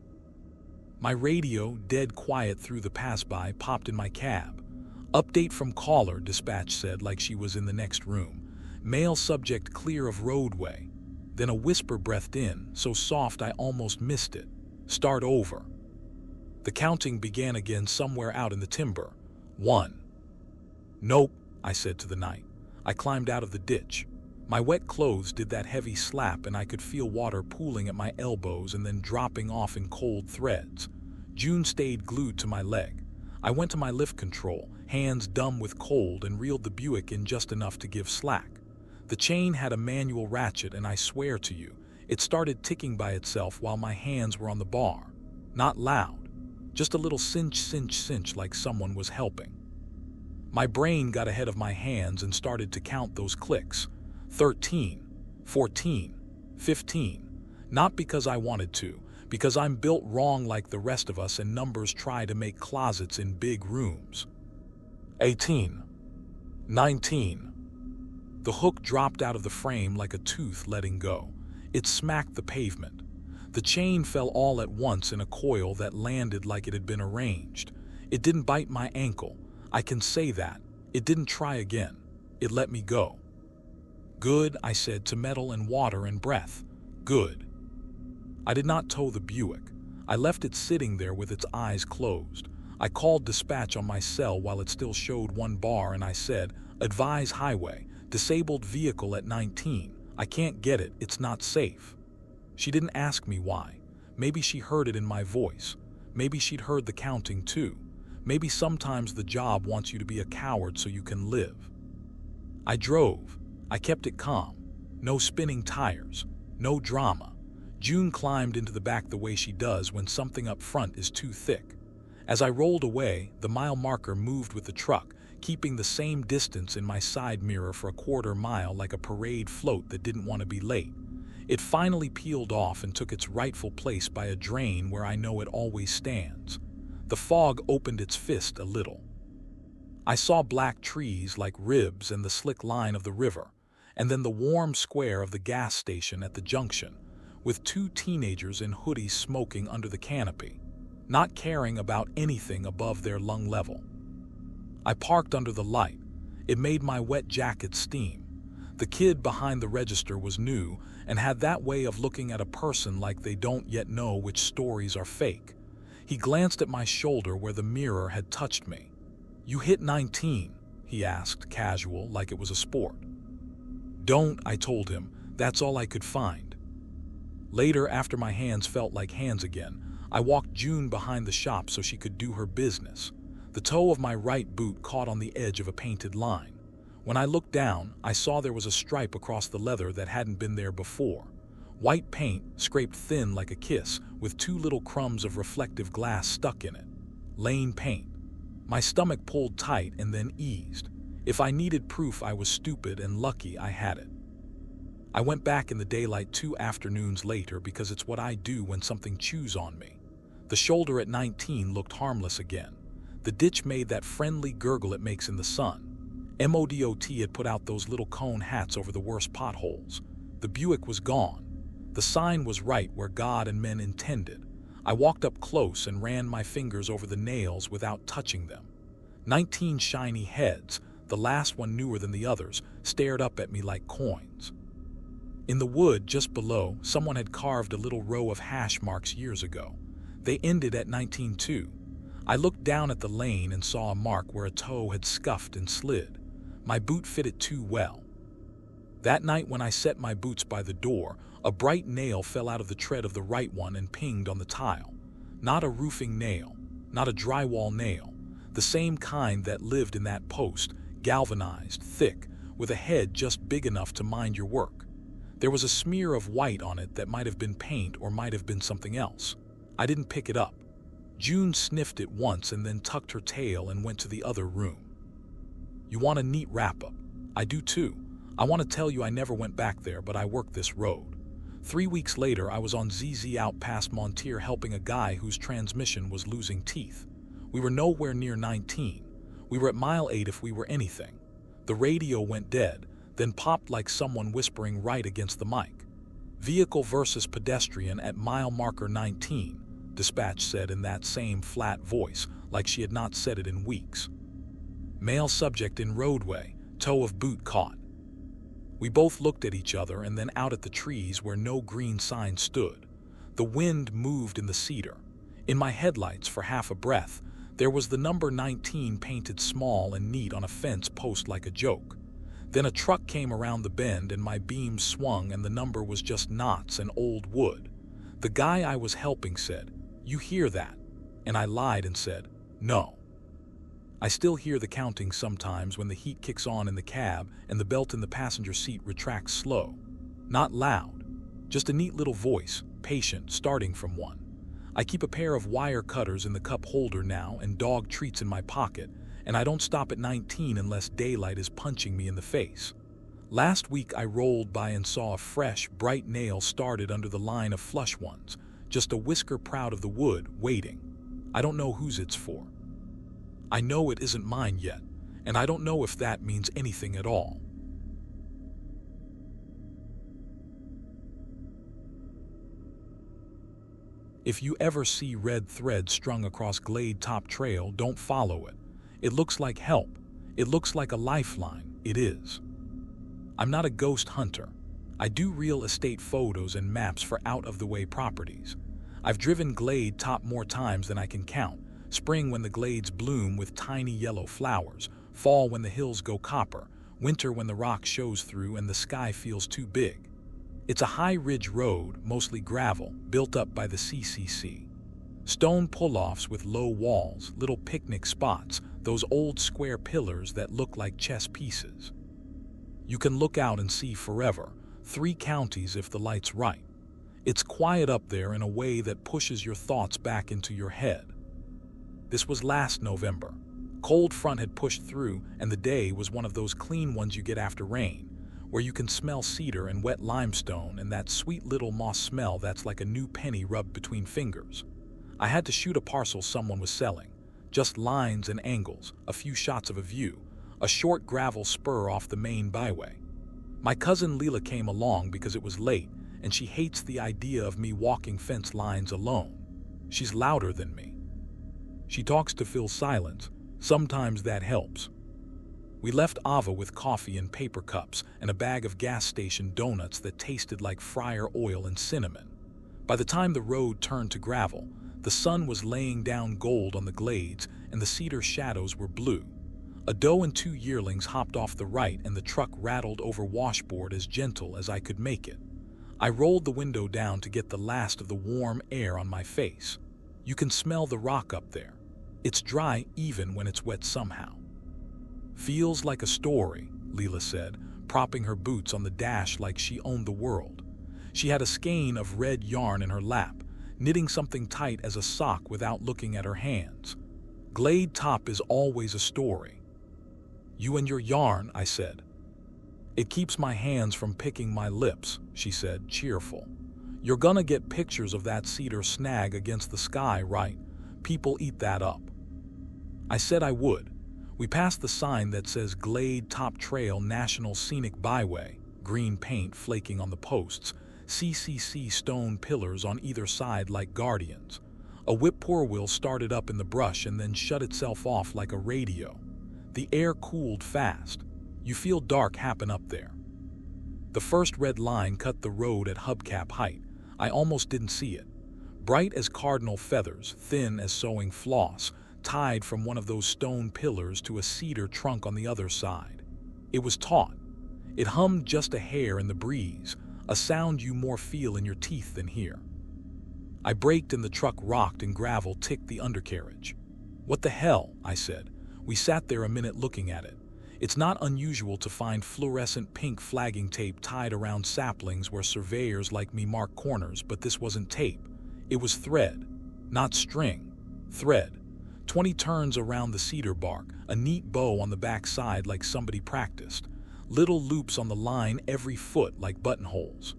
A: My radio, dead quiet through the pass-by, popped in my cab. "Update from caller," dispatch said like she was in the next room. "Male subject clear of roadway." Then a whisper breathed in, so soft I almost missed it. "Start over." The counting began again somewhere out in the timber. 1. "Nope," I said to the night. I climbed out of the ditch. My wet clothes did that heavy slap and I could feel water pooling at my elbows and then dropping off in cold threads. June stayed glued to my leg. I went to my lift control, hands dumb with cold, and reeled the Buick in just enough to give slack. The chain had a manual ratchet and I swear to you, it started ticking by itself while my hands were on the bar. Not loud, just a little cinch, cinch, cinch like someone was helping. My brain got ahead of my hands and started to count those clicks. 13, 14, 15. Not because I wanted to, because I'm built wrong like the rest of us and numbers try to make closets in big rooms. 18, 19. The hook dropped out of the frame like a tooth letting go. It smacked the pavement. The chain fell all at once in a coil that landed like it had been arranged. It didn't bite my ankle. I can say that. It didn't try again. It let me go. "Good," I said to metal and water and breath. "Good." I did not tow the Buick. I left it sitting there with its eyes closed. I called dispatch on my cell while it still showed one bar and I said, "Advise highway, disabled vehicle at 19. I can't get it, it's not safe." She didn't ask me why. Maybe she heard it in my voice. Maybe she'd heard the counting too. Maybe sometimes the job wants you to be a coward so you can live. I drove. I kept it calm. No spinning tires. No drama. June climbed into the back the way she does when something up front is too thick. As I rolled away, the mile marker moved with the truck, keeping the same distance in my side mirror for a quarter mile like a parade float that didn't want to be late. It finally peeled off and took its rightful place by a drain where I know it always stands. The fog opened its fist a little. I saw black trees like ribs and the slick line of the river, and then the warm square of the gas station at the junction, with two teenagers in hoodies smoking under the canopy, not caring about anything above their lung level. I parked under the light. It made my wet jacket steam. The kid behind the register was new and had that way of looking at a person like they don't yet know which stories are fake. He glanced at my shoulder where the mirror had touched me. "You hit 19, he asked, casual, like it was a sport. "Don't," I told him. "That's all I could find." Later, after my hands felt like hands again, I walked June behind the shop so she could do her business. The toe of my right boot caught on the edge of a painted line. When I looked down, I saw there was a stripe across the leather that hadn't been there before. White paint, scraped thin like a kiss, with 2 little crumbs of reflective glass stuck in it. Lane paint. My stomach pulled tight and then eased. If I needed proof I was stupid and lucky, I had it. I went back in the daylight 2 afternoons later because it's what I do when something chews on me. The shoulder at 19 looked harmless again. The ditch made that friendly gurgle it makes in the sun. MODOT had put out those little cone hats over the worst potholes. The Buick was gone. The sign was right where God and men intended. I walked up close and ran my fingers over the nails without touching them. 19 shiny heads, the last one newer than the others, stared up at me like coins. In the wood just below, someone had carved a little row of hash marks years ago. They ended at 19.2. I looked down at the lane and saw a mark where a toe had scuffed and slid. My boot fit it too well. That night when I set my boots by the door, a bright nail fell out of the tread of the right one and pinged on the tile. Not a roofing nail, not a drywall nail, the same kind that lived in that post, galvanized, thick, with a head just big enough to mind your work. There was a smear of white on it that might have been paint or might have been something else. I didn't pick it up. June sniffed it once and then tucked her tail and went to the other room. You want a neat wrap-up? I do too. I want to tell you I never went back there, but I worked this road. 3 weeks later, I was on ZZ out past Montier helping a guy whose transmission was losing teeth. We were nowhere near 19. We were at mile 8 if we were anything. The radio went dead, then popped like someone whispering right against the mic. Vehicle versus pedestrian at mile marker 19, dispatch said in that same flat voice, like she had not said it in weeks. Male subject in roadway, toe of boot caught. We both looked at each other and then out at the trees where no green sign stood. The wind moved in the cedar. In my headlights, for half a breath, there was the number 19 painted small and neat on a fence post like a joke. Then a truck came around the bend and my beams swung and the number was just knots and old wood. The guy I was helping said, "You hear that?" And I lied and said, "No." I still hear the counting sometimes when the heat kicks on in the cab and the belt in the passenger seat retracts slow. Not loud, just a neat little voice, patient, starting from 1. I keep a pair of wire cutters in the cup holder now and dog treats in my pocket, and I don't stop at 19 unless daylight is punching me in the face. Last week I rolled by and saw a fresh, bright nail started under the line of flush ones, just a whisker proud of the wood, waiting. I don't know whose it's for. I know it isn't mine yet, and I don't know if that means anything at all. If you ever see red thread strung across Glade Top Trail, don't follow it. It looks like help. It looks like a lifeline. It is. I'm not a ghost hunter. I do real estate photos and maps for out-of-the-way properties. I've driven Glade Top more times than I can count. Spring when the glades bloom with tiny yellow flowers, fall when the hills go copper, winter when the rock shows through and the sky feels too big. It's a high-ridge road, mostly gravel, built up by the CCC. Stone pull-offs with low walls, little picnic spots, those old square pillars that look like chess pieces. You can look out and see forever, 3 counties if the light's right. It's quiet up there in a way that pushes your thoughts back into your head. This was last November. Cold front had pushed through, and the day was one of those clean ones you get after rain, where you can smell cedar and wet limestone and that sweet little moss smell that's like a new penny rubbed between fingers. I had to shoot a parcel someone was selling. Just lines and angles, a few shots of a view, a short gravel spur off the main byway. My cousin Leela came along because it was late, and she hates the idea of me walking fence lines alone. She's louder than me. She talks to fill silence. Sometimes that helps. We left Ava with coffee in paper cups and a bag of gas station donuts that tasted like fryer oil and cinnamon. By the time the road turned to gravel, the sun was laying down gold on the glades and the cedar shadows were blue. A doe and 2 yearlings hopped off the right and the truck rattled over washboard as gentle as I could make it. I rolled the window down to get the last of the warm air on my face. You can smell the rock up there. It's dry even when it's wet somehow. Feels like a story, Leela said, propping her boots on the dash like she owned the world. She had a skein of red yarn in her lap, knitting something tight as a sock without looking at her hands. Glade Top is always a story. You and your yarn, I said. It keeps my hands from picking my lips, she said, cheerful. You're gonna get pictures of that cedar snag against the sky, right? People eat that up. I said I would. We passed the sign that says Glade Top Trail National Scenic Byway, green paint flaking on the posts, CCC stone pillars on either side like guardians. A whip-poor wheel started up in the brush and then shut itself off like a radio. The air cooled fast. You feel dark happen up there. The first red line cut the road at hubcap height. I almost didn't see it. Bright as cardinal feathers, thin as sewing floss, tied from one of those stone pillars to a cedar trunk on the other side. It was taut. It hummed just a hair in the breeze, a sound you more feel in your teeth than hear. I braked and the truck rocked and gravel ticked the undercarriage. What the hell, I said. We sat there a minute looking at it. It's not unusual to find fluorescent pink flagging tape tied around saplings where surveyors like me mark corners, but this wasn't tape. It was thread, not string. Thread. 20 turns around the cedar bark, a neat bow on the back side like somebody practiced. Little loops on the line every foot like buttonholes.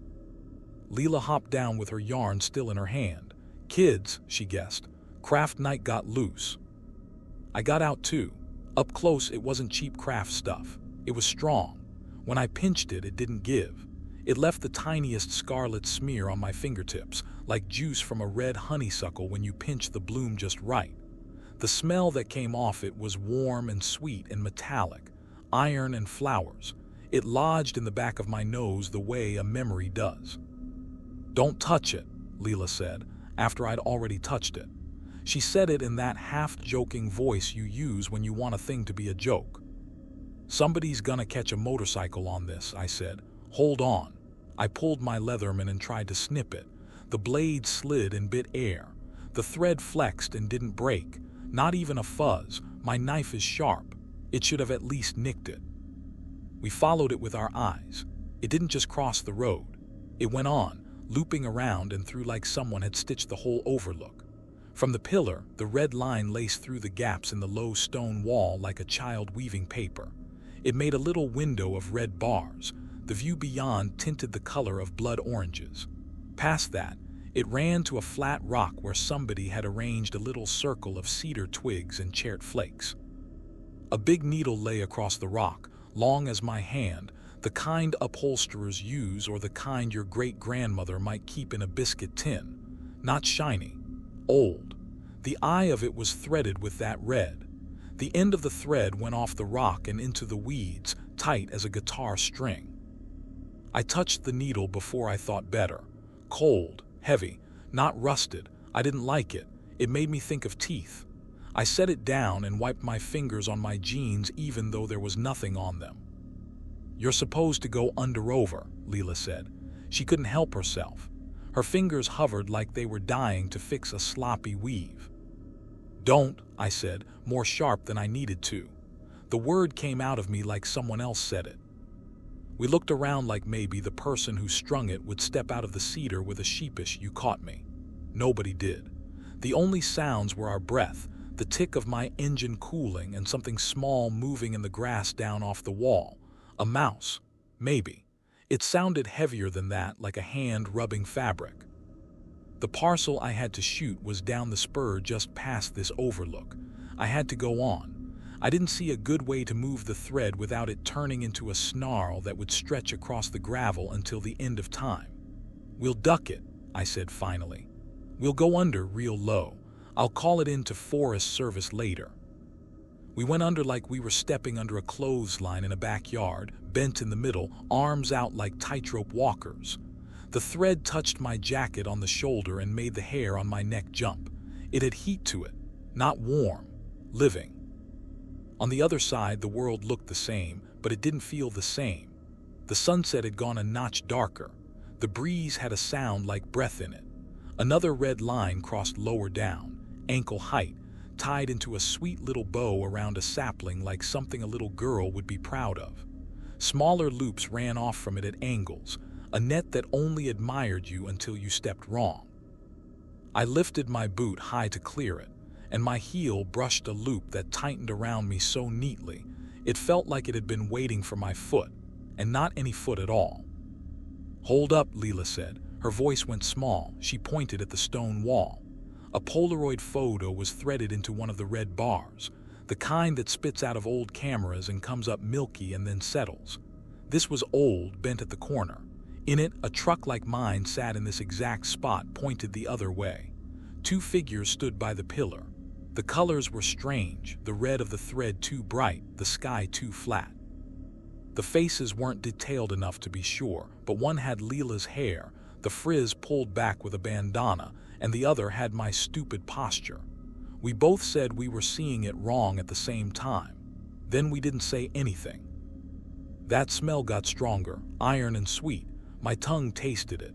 A: Leela hopped down with her yarn still in her hand. Kids, she guessed. Craft night got loose. I got out too. Up close, it wasn't cheap craft stuff. It was strong. When I pinched it, it didn't give. It left the tiniest scarlet smear on my fingertips, like juice from a red honeysuckle when you pinch the bloom just right. The smell that came off it was warm and sweet and metallic, iron and flowers. It lodged in the back of my nose the way a memory does. Don't touch it, Leela said, after I'd already touched it. She said it in that half-joking voice you use when you want a thing to be a joke. Somebody's gonna catch a motorcycle on this, I said. Hold on. I pulled my Leatherman and tried to snip it. The blade slid and bit air. The thread flexed and didn't break. Not even a fuzz. My knife is sharp. It should have at least nicked it. We followed it with our eyes. It didn't just cross the road. It went on, looping around and through like someone had stitched the whole overlook. From the pillar, the red line laced through the gaps in the low stone wall like a child weaving paper. It made a little window of red bars. The view beyond tinted the color of blood oranges. Past that, it ran to a flat rock where somebody had arranged a little circle of cedar twigs and chert flakes. A big needle lay across the rock, long as my hand, the kind upholsterers use or the kind your great-grandmother might keep in a biscuit tin. Not shiny. Old. The eye of it was threaded with that red. The end of the thread went off the rock and into the weeds, tight as a guitar string. I touched the needle before I thought better. Cold, heavy, not rusted. I didn't like it. It made me think of teeth. I set it down and wiped my fingers on my jeans even though there was nothing on them. You're supposed to go under-over, Leela said. She couldn't help herself. Her fingers hovered like they were dying to fix a sloppy weave. Don't, I said, more sharp than I needed to. The word came out of me like someone else said it. We looked around like maybe the person who strung it would step out of the cedar with a sheepish "you caught me." Nobody did. The only sounds were our breath, the tick of my engine cooling, and something small moving in the grass down off the wall. A mouse, maybe. It sounded heavier than that, like a hand rubbing fabric. The parcel I had to shoot was down the spur just past this overlook. I had to go on. I didn't see a good way to move the thread without it turning into a snarl that would stretch across the gravel until the end of time. We'll duck it, I said finally. We'll go under real low. I'll call it in to Forest Service later. We went under like we were stepping under a clothesline in a backyard, bent in the middle, arms out like tightrope walkers. The thread touched my jacket on the shoulder and made the hair on my neck jump. It had heat to it, not warm, living. On the other side, the world looked the same, but it didn't feel the same. The sunset had gone a notch darker. The breeze had a sound like breath in it. Another red line crossed lower down, ankle height, tied into a sweet little bow around a sapling like something a little girl would be proud of. Smaller loops ran off from it at angles, a net that only admired you until you stepped wrong. I lifted my boot high to clear it, and my heel brushed a loop that tightened around me so neatly, it felt like it had been waiting for my foot, and not any foot at all. "Hold up," Leela said. Her voice went small. She pointed at the stone wall. A Polaroid photo was threaded into one of the red bars, the kind that spits out of old cameras and comes up milky and then settles. This was old, bent at the corner. In it, a truck like mine sat in this exact spot, pointed the other way. Two figures stood by the pillar. The colors were strange, the red of the thread too bright, the sky too flat. The faces weren't detailed enough to be sure, but one had Leela's hair, the frizz pulled back with a bandana, and the other had my stupid posture. We both said we were seeing it wrong at the same time. Then we didn't say anything. That smell got stronger, iron and sweet. My tongue tasted it.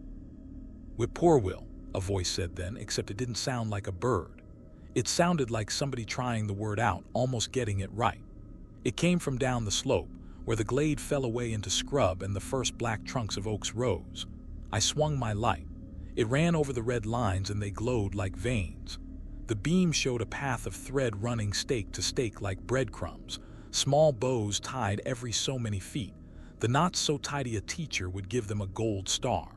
A: "Whippoorwill," a voice said then, except it didn't sound like a bird. It sounded like somebody trying the word out, almost getting it right. It came from down the slope, where the glade fell away into scrub and the first black trunks of oaks rose. I swung my light. It ran over the red lines and they glowed like veins. The beam showed a path of thread running stake to stake like breadcrumbs, small bows tied every so many feet, the knots so tidy a teacher would give them a gold star.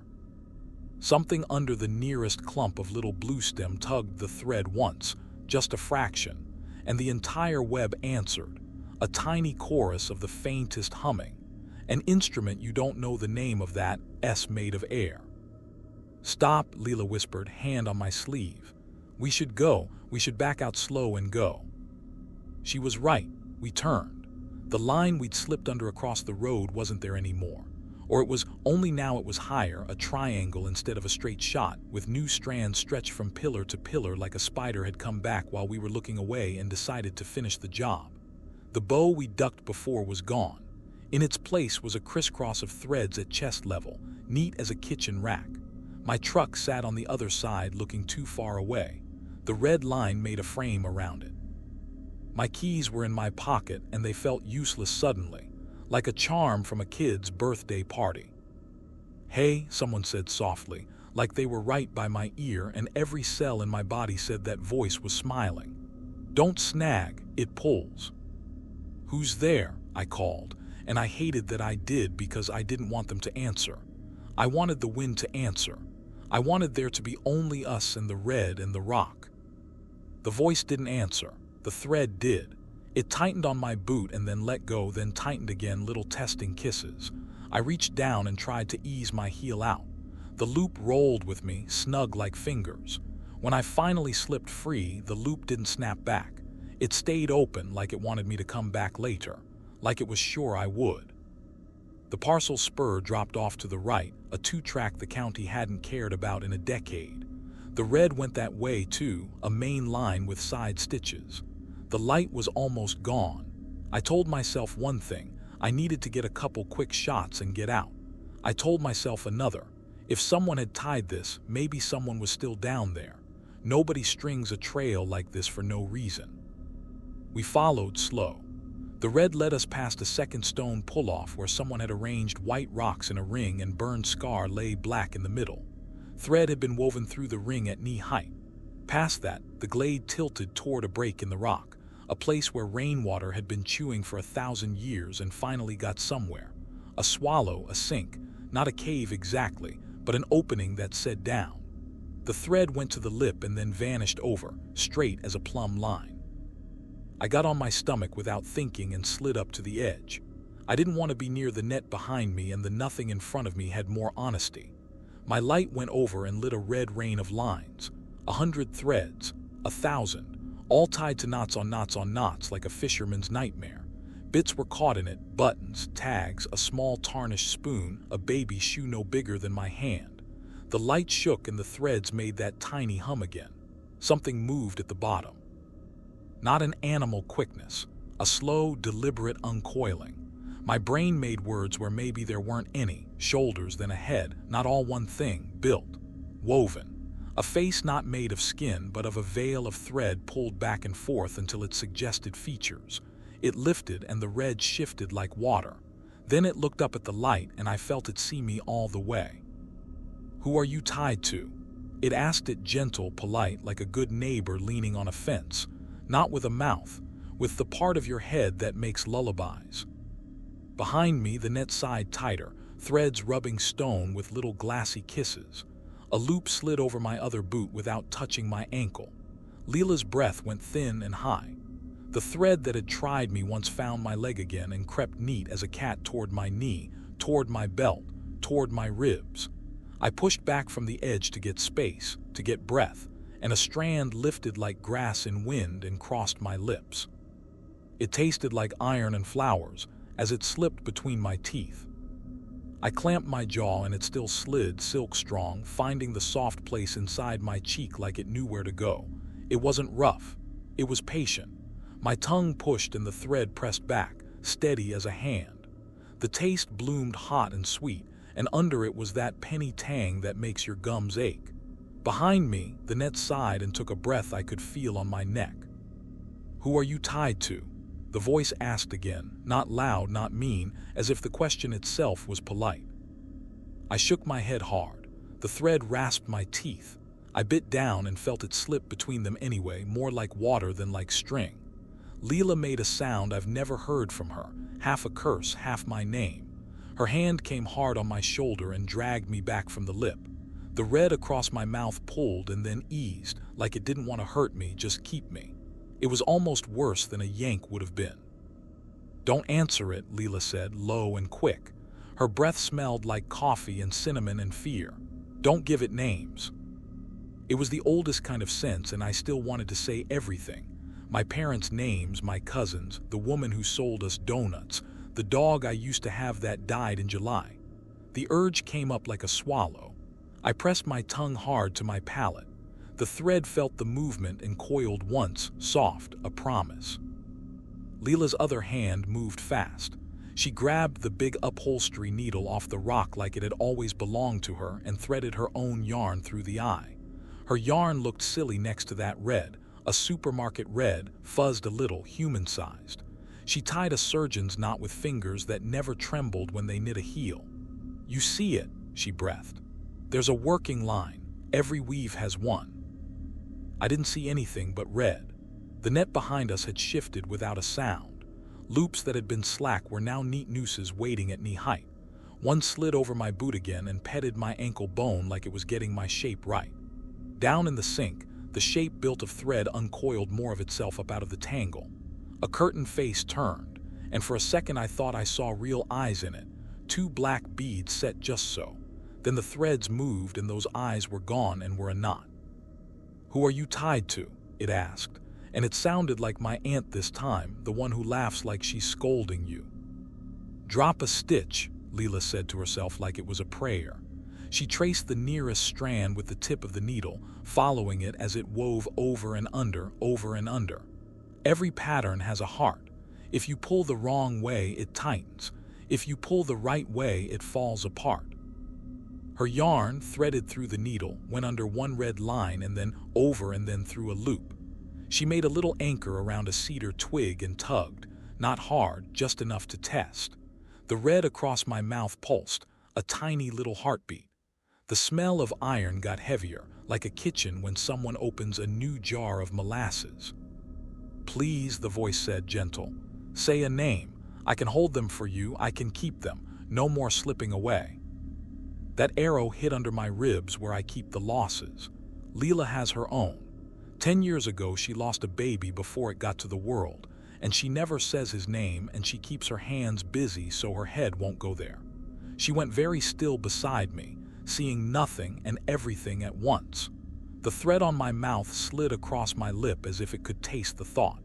A: Something under the nearest clump of little bluestem tugged the thread once, just a fraction, and the entire web answered, a tiny chorus of the faintest humming, an instrument you don't know the name of that S made of air. "Stop," Leela whispered, hand on my sleeve. "We should go, we should back out slow and go." She was right. We turned. The line we'd slipped under across the road wasn't there anymore. Or it was, only now it was higher, a triangle instead of a straight shot, with new strands stretched from pillar to pillar like a spider had come back while we were looking away and decided to finish the job. The bow we ducked before was gone. In its place was a crisscross of threads at chest level, neat as a kitchen rack. My truck sat on the other side looking too far away. The red line made a frame around it. My keys were in my pocket and they felt useless suddenly, like a charm from a kid's birthday party. "Hey," someone said softly, like they were right by my ear and every cell in my body said that voice was smiling. "Don't snag, it pulls." "Who's there?" I called, and I hated that I did because I didn't want them to answer. I wanted the wind to answer. I wanted there to be only us and the red and the rock. The voice didn't answer. The thread did. It tightened on my boot and then let go, then tightened again, little testing kisses. I reached down and tried to ease my heel out. The loop rolled with me, snug like fingers. When I finally slipped free, the loop didn't snap back. It stayed open like it wanted me to come back later, like it was sure I would. The parcel spur dropped off to the right, a two-track the county hadn't cared about in a decade. The red went that way too, a main line with side stitches. The light was almost gone. I told myself one thing, I needed to get a couple quick shots and get out. I told myself another, if someone had tied this, maybe someone was still down there. Nobody strings a trail like this for no reason. We followed slow. The red led us past a second stone pull-off where someone had arranged white rocks in a ring and burned scar lay black in the middle. Thread had been woven through the ring at knee height. Past that, the glade tilted toward a break in the rock, a place where rainwater had been chewing for 1,000 years and finally got somewhere. A swallow, a sink, not a cave exactly, but an opening that said down. The thread went to the lip and then vanished over, straight as a plumb line. I got on my stomach without thinking and slid up to the edge. I didn't want to be near the net behind me, and the nothing in front of me had more honesty. My light went over and lit a red rain of lines. 100 threads, 1,000, all tied to knots on knots on knots like a fisherman's nightmare. Bits were caught in it, buttons, tags, a small tarnished spoon, a baby shoe no bigger than my hand. The light shook and the threads made that tiny hum again. Something moved at the bottom. Not an animal quickness, a slow, deliberate uncoiling. My brain made words where maybe there weren't any, shoulders, then a head, not all one thing, built, woven. A face not made of skin but of a veil of thread pulled back and forth until it suggested features. It lifted and the red shifted like water. Then it looked up at the light and I felt it see me all the way. "Who are you tied to?" It asked it gentle, polite, like a good neighbor leaning on a fence, not with a mouth, with the part of your head that makes lullabies. Behind me, the net sighed tighter, threads rubbing stone with little glassy kisses. A loop slid over my other boot without touching my ankle. Leela's breath went thin and high. The thread that had tried me once found my leg again and crept neat as a cat toward my knee, toward my belt, toward my ribs. I pushed back from the edge to get space, to get breath, and a strand lifted like grass in wind and crossed my lips. It tasted like iron and flowers as it slipped between my teeth. I clamped my jaw and it still slid, silk-strong, finding the soft place inside my cheek like it knew where to go. It wasn't rough. It was patient. My tongue pushed and the thread pressed back, steady as a hand. The taste bloomed hot and sweet, and under it was that penny tang that makes your gums ache. Behind me, the net sighed and took a breath I could feel on my neck. "Who are you tied to?" The voice asked again, not loud, not mean, as if the question itself was polite. I shook my head hard. The thread rasped my teeth. I bit down and felt it slip between them anyway, more like water than like string. Leela made a sound I've never heard from her, half a curse, half my name. Her hand came hard on my shoulder and dragged me back from the lip. The red across my mouth pulled and then eased, like it didn't want to hurt me, just keep me. It was almost worse than a yank would have been. "Don't answer it," Leela said, low and quick. Her breath smelled like coffee and cinnamon and fear. "Don't give it names." It was the oldest kind of sense, and I still wanted to say everything. My parents' names, my cousins, the woman who sold us donuts, the dog I used to have that died in July. The urge came up like a swallow. I pressed my tongue hard to my palate. The thread felt the movement and coiled once, soft, a promise. Leela's other hand moved fast. She grabbed the big upholstery needle off the rock like it had always belonged to her and threaded her own yarn through the eye. Her yarn looked silly next to that red, a supermarket red, fuzzed a little, human-sized. She tied a surgeon's knot with fingers that never trembled when they knit a heel. "You see it," she breathed. "There's a working line. Every weave has one." I didn't see anything but red. The net behind us had shifted without a sound. Loops that had been slack were now neat nooses waiting at knee height. One slid over my boot again and petted my ankle bone like it was getting my shape right. Down in the sink, the shape built of thread uncoiled more of itself up out of the tangle. A curtained face turned, and for a second I thought I saw real eyes in it, 2 black beads set just so. Then the threads moved and those eyes were gone and were a knot. "Who are you tied to?" it asked, and it sounded like my aunt this time, the one who laughs like she's scolding you. "Drop a stitch," Leela said to herself like it was a prayer. She traced the nearest strand with the tip of the needle, following it as it wove over and under, over and under. Every pattern has a heart. If you pull the wrong way, it tightens. If you pull the right way, it falls apart. Her yarn, threaded through the needle, went under one red line and then over and then through a loop. She made a little anchor around a cedar twig and tugged, not hard, just enough to test. The red across my mouth pulsed, a tiny little heartbeat. The smell of iron got heavier, like a kitchen when someone opens a new jar of molasses. "Please," the voice said, gentle. "Say a name. I can hold them for you, I can keep them. No more slipping away." That arrow hit under my ribs where I keep the losses. Leela has her own. 10 years ago, she lost a baby before it got to the world, and she never says his name, and she keeps her hands busy so her head won't go there. She went very still beside me, seeing nothing and everything at once. The thread on my mouth slid across my lip as if it could taste the thought.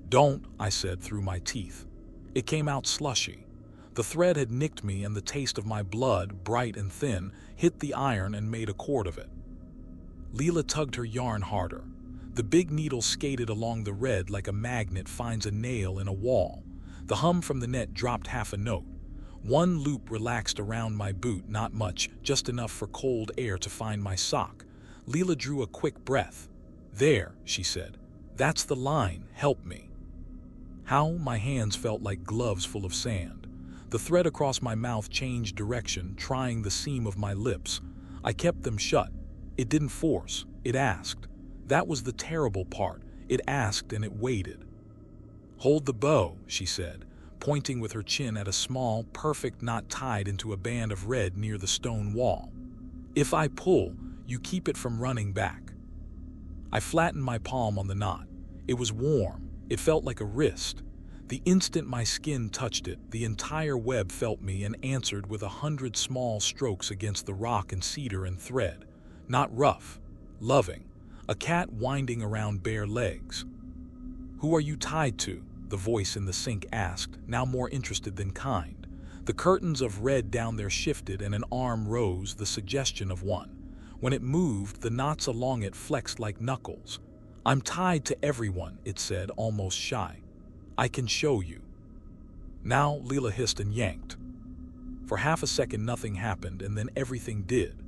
A: "Don't," I said through my teeth. It came out slushy. The thread had nicked me and the taste of my blood, bright and thin, hit the iron and made a cord of it. Leela tugged her yarn harder. The big needle skated along the red like a magnet finds a nail in a wall. The hum from the net dropped half a note. One loop relaxed around my boot, not much, just enough for cold air to find my sock. Leela drew a quick breath. "There," she said. "That's the line, help me." How my hands felt like gloves full of sand. The thread across my mouth changed direction, trying the seam of my lips. I kept them shut. It didn't force, it asked. That was the terrible part. It asked and it waited. "Hold the bow," she said, pointing with her chin at a small, perfect knot tied into a band of red near the stone wall. "If I pull, you keep it from running back." I flattened my palm on the knot. It was warm. It felt like a wrist. The instant my skin touched it, the entire web felt me and answered with 100 small strokes against the rock and cedar and thread. Not rough, loving. A cat winding around bare legs. "Who are you tied to?" the voice in the sink asked, now more interested than kind. The curtains of red down there shifted and an arm rose, the suggestion of one. When it moved, the knots along it flexed like knuckles. "I'm tied to everyone," it said, almost shy. "I can show you." "Now," Leela hissed and yanked. For half a second nothing happened, and then everything did.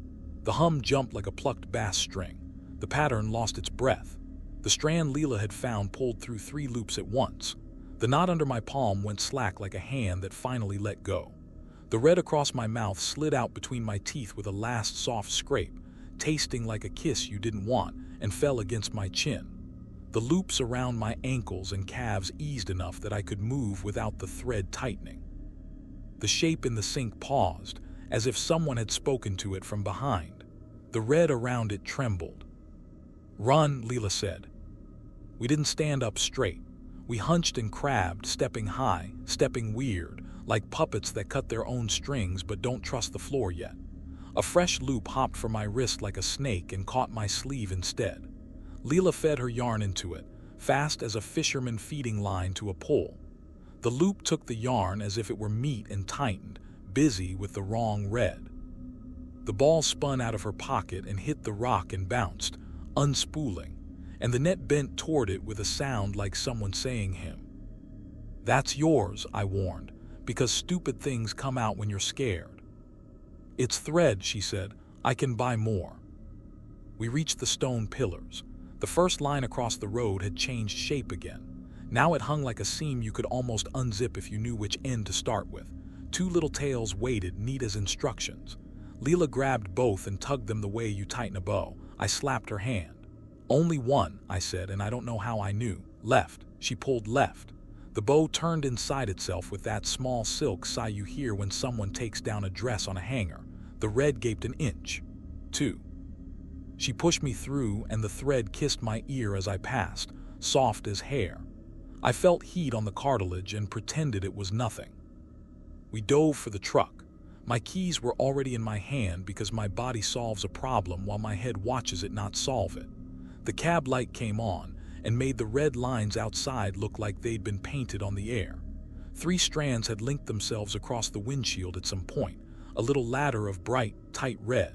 A: The hum jumped like a plucked bass string. The pattern lost its breath. The strand Leela had found pulled through 3 loops at once. The knot under my palm went slack like a hand that finally let go. The red across my mouth slid out between my teeth with a last soft scrape, tasting like a kiss you didn't want, and fell against my chin. The loops around my ankles and calves eased enough that I could move without the thread tightening. The shape in the sink paused, as if someone had spoken to it from behind. The red around it trembled. "Run," Leela said. We didn't stand up straight. We hunched and crabbed, stepping high, stepping weird, like puppets that cut their own strings but don't trust the floor yet. A fresh loop hopped from my wrist like a snake and caught my sleeve instead. Leela fed her yarn into it, fast as a fisherman feeding line to a pole. The loop took the yarn as if it were meat and tightened, busy with the wrong red. The ball spun out of her pocket and hit the rock and bounced, unspooling, and the net bent toward it with a sound like someone saying him. "That's yours," I warned, "because stupid things come out when you're scared." "It's thread," she said. "I can buy more." We reached the stone pillars. The first line across the road had changed shape again. Now it hung like a seam you could almost unzip if you knew which end to start with. 2 little tails waited, neat as instructions. Leela grabbed both and tugged them the way you tighten a bow. I slapped her hand. "Only one," I said, and I don't know how I knew. "Left." She pulled left. The bow turned inside itself with that small silk sigh you hear when someone takes down a dress on a hanger. The red gaped an inch. 2. She pushed me through, and the thread kissed my ear as I passed, soft as hair. I felt heat on the cartilage and pretended it was nothing. We dove for the truck. My keys were already in my hand because my body solves a problem while my head watches it not solve it. The cab light came on and made the red lines outside look like they'd been painted on the air. 3 strands had linked themselves across the windshield at some point, a little ladder of bright, tight red.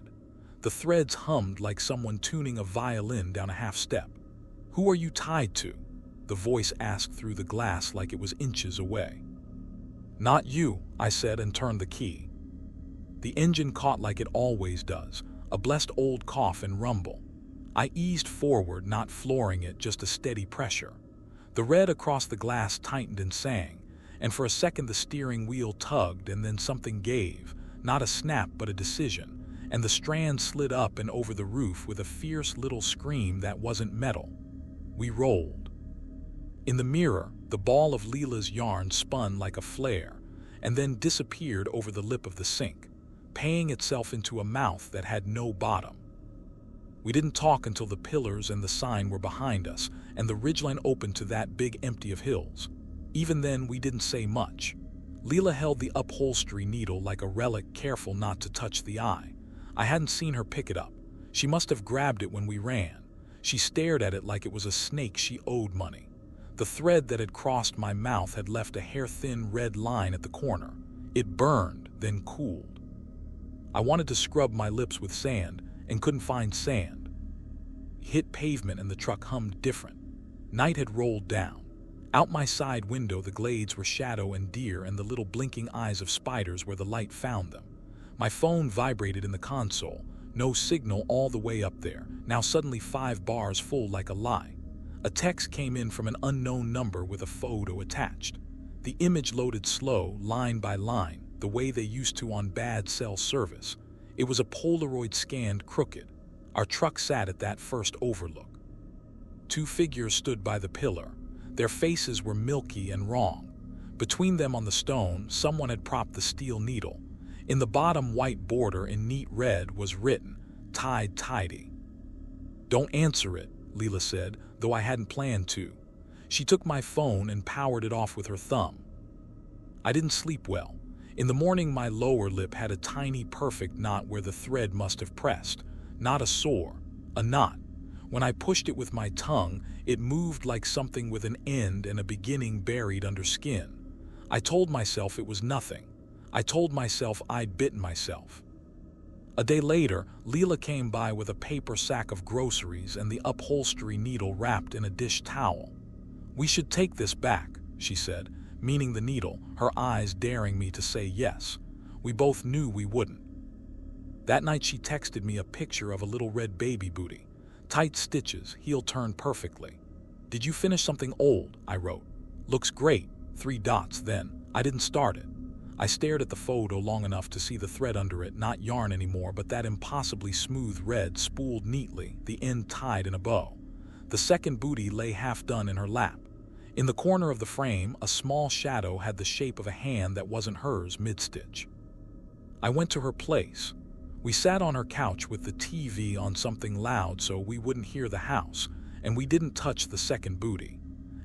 A: The threads hummed like someone tuning a violin down a half step. "Who are you tied to?" the voice asked through the glass like it was inches away. "Not you," I said and turned the key. The engine caught like it always does, a blessed old cough and rumble. I eased forward, not flooring it, just a steady pressure. The red across the glass tightened and sang, and for a second the steering wheel tugged, and then something gave, not a snap but a decision, and the strand slid up and over the roof with a fierce little scream that wasn't metal. We rolled. In the mirror, the ball of Leela's yarn spun like a flare, and then disappeared over the lip of the sink, paying itself into a mouth that had no bottom. We didn't talk until the pillars and the sign were behind us, and the ridgeline opened to that big empty of hills. Even then, we didn't say much. Leela held the upholstery needle like a relic, careful not to touch the eye. I hadn't seen her pick it up. She must have grabbed it when we ran. She stared at it like it was a snake she owed money. The thread that had crossed my mouth had left a hair-thin red line at the corner. It burned, then cooled. I wanted to scrub my lips with sand, and couldn't find sand. Hit pavement and the truck hummed different. Night had rolled down. Out my side window the glades were shadow and deer and the little blinking eyes of spiders where the light found them. My phone vibrated in the console. No signal all the way up there. Now suddenly 5 bars full like a lie. A text came in from an unknown number with a photo attached. The image loaded slow, line by line, the way they used to on bad cell service. It was a Polaroid scanned crooked. Our truck sat at that first overlook. Two figures stood by the pillar. Their faces were milky and wrong. Between them on the stone, someone had propped the steel needle. In the bottom white border in neat red was written, "Tied tidy." "Don't answer it," Leela said, though I hadn't planned to. She took my phone and powered it off with her thumb. I didn't sleep well. In the morning, my lower lip had a tiny perfect knot where the thread must have pressed. Not a sore, a knot. When I pushed it with my tongue, it moved like something with an end and a beginning buried under skin. I told myself it was nothing. I told myself I'd bitten myself. A day later, Leela came by with a paper sack of groceries and the upholstery needle wrapped in a dish towel. "We should take this back," she said, meaning the needle, her eyes daring me to say yes. We both knew we wouldn't. That night she texted me a picture of a little red baby booty. Tight stitches, heel turned perfectly. "Did you finish something old?" I wrote. "Looks great." 3 dots then. I didn't start it. I stared at the photo long enough to see the thread under it, not yarn anymore, but that impossibly smooth red spooled neatly, the end tied in a bow. The second booty lay half done in her lap. In the corner of the frame, a small shadow had the shape of a hand that wasn't hers mid-stitch. I went to her place. We sat on her couch with the TV on something loud so we wouldn't hear the house, and we didn't touch the second booty.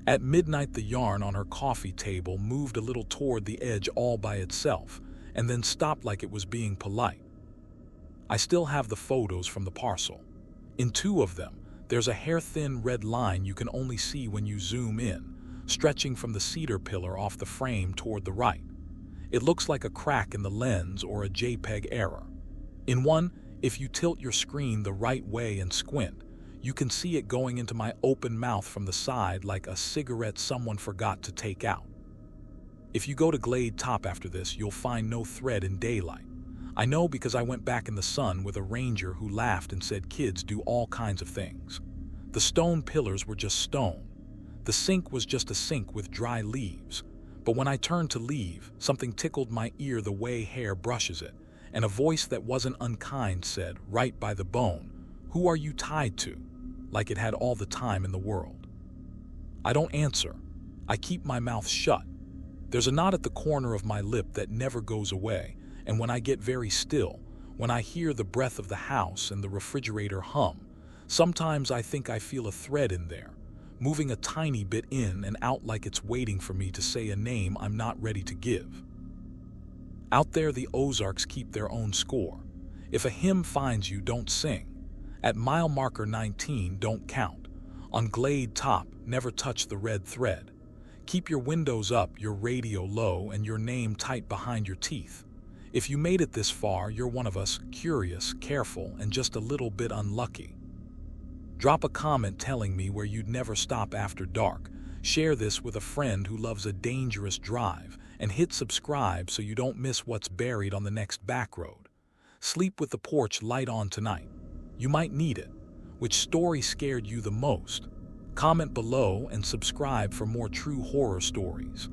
A: At midnight, the yarn on her coffee table moved a little toward the edge all by itself, and then stopped like it was being polite. I still have the photos from the parcel. In 2 of them, there's a hair-thin red line you can only see when you zoom in, stretching from the cedar pillar off the frame toward the right. It looks like a crack in the lens or a JPEG error. In one, if you tilt your screen the right way and squint, you can see it going into my open mouth from the side like a cigarette someone forgot to take out. If you go to Glade Top after this, you'll find no thread in daylight. I know because I went back in the sun with a ranger who laughed and said kids do all kinds of things. The stone pillars were just stone. The sink was just a sink with dry leaves. But when I turned to leave, something tickled my ear the way hair brushes it, and a voice that wasn't unkind said, right by the bone, "Who are you tied to?" Like it had all the time in the world. I don't answer. I keep my mouth shut. There's a knot at the corner of my lip that never goes away, and when I get very still, when I hear the breath of the house and the refrigerator hum, sometimes I think I feel a thread in there, moving a tiny bit in and out like it's waiting for me to say a name I'm not ready to give. Out there, the Ozarks keep their own score. If a hymn finds you, don't sing. At mile marker 19, don't count. On Glade Top, never touch the red thread. Keep your windows up, your radio low, and your name tight behind your teeth. If you made it this far, you're one of us, curious, careful, and just a little bit unlucky. Drop a comment telling me where you'd never stop after dark. Share this with a friend who loves a dangerous drive, and hit subscribe so you don't miss what's buried on the next back road. Sleep with the porch light on tonight. You might need it. Which story scared you the most? Comment below and subscribe for more true horror stories.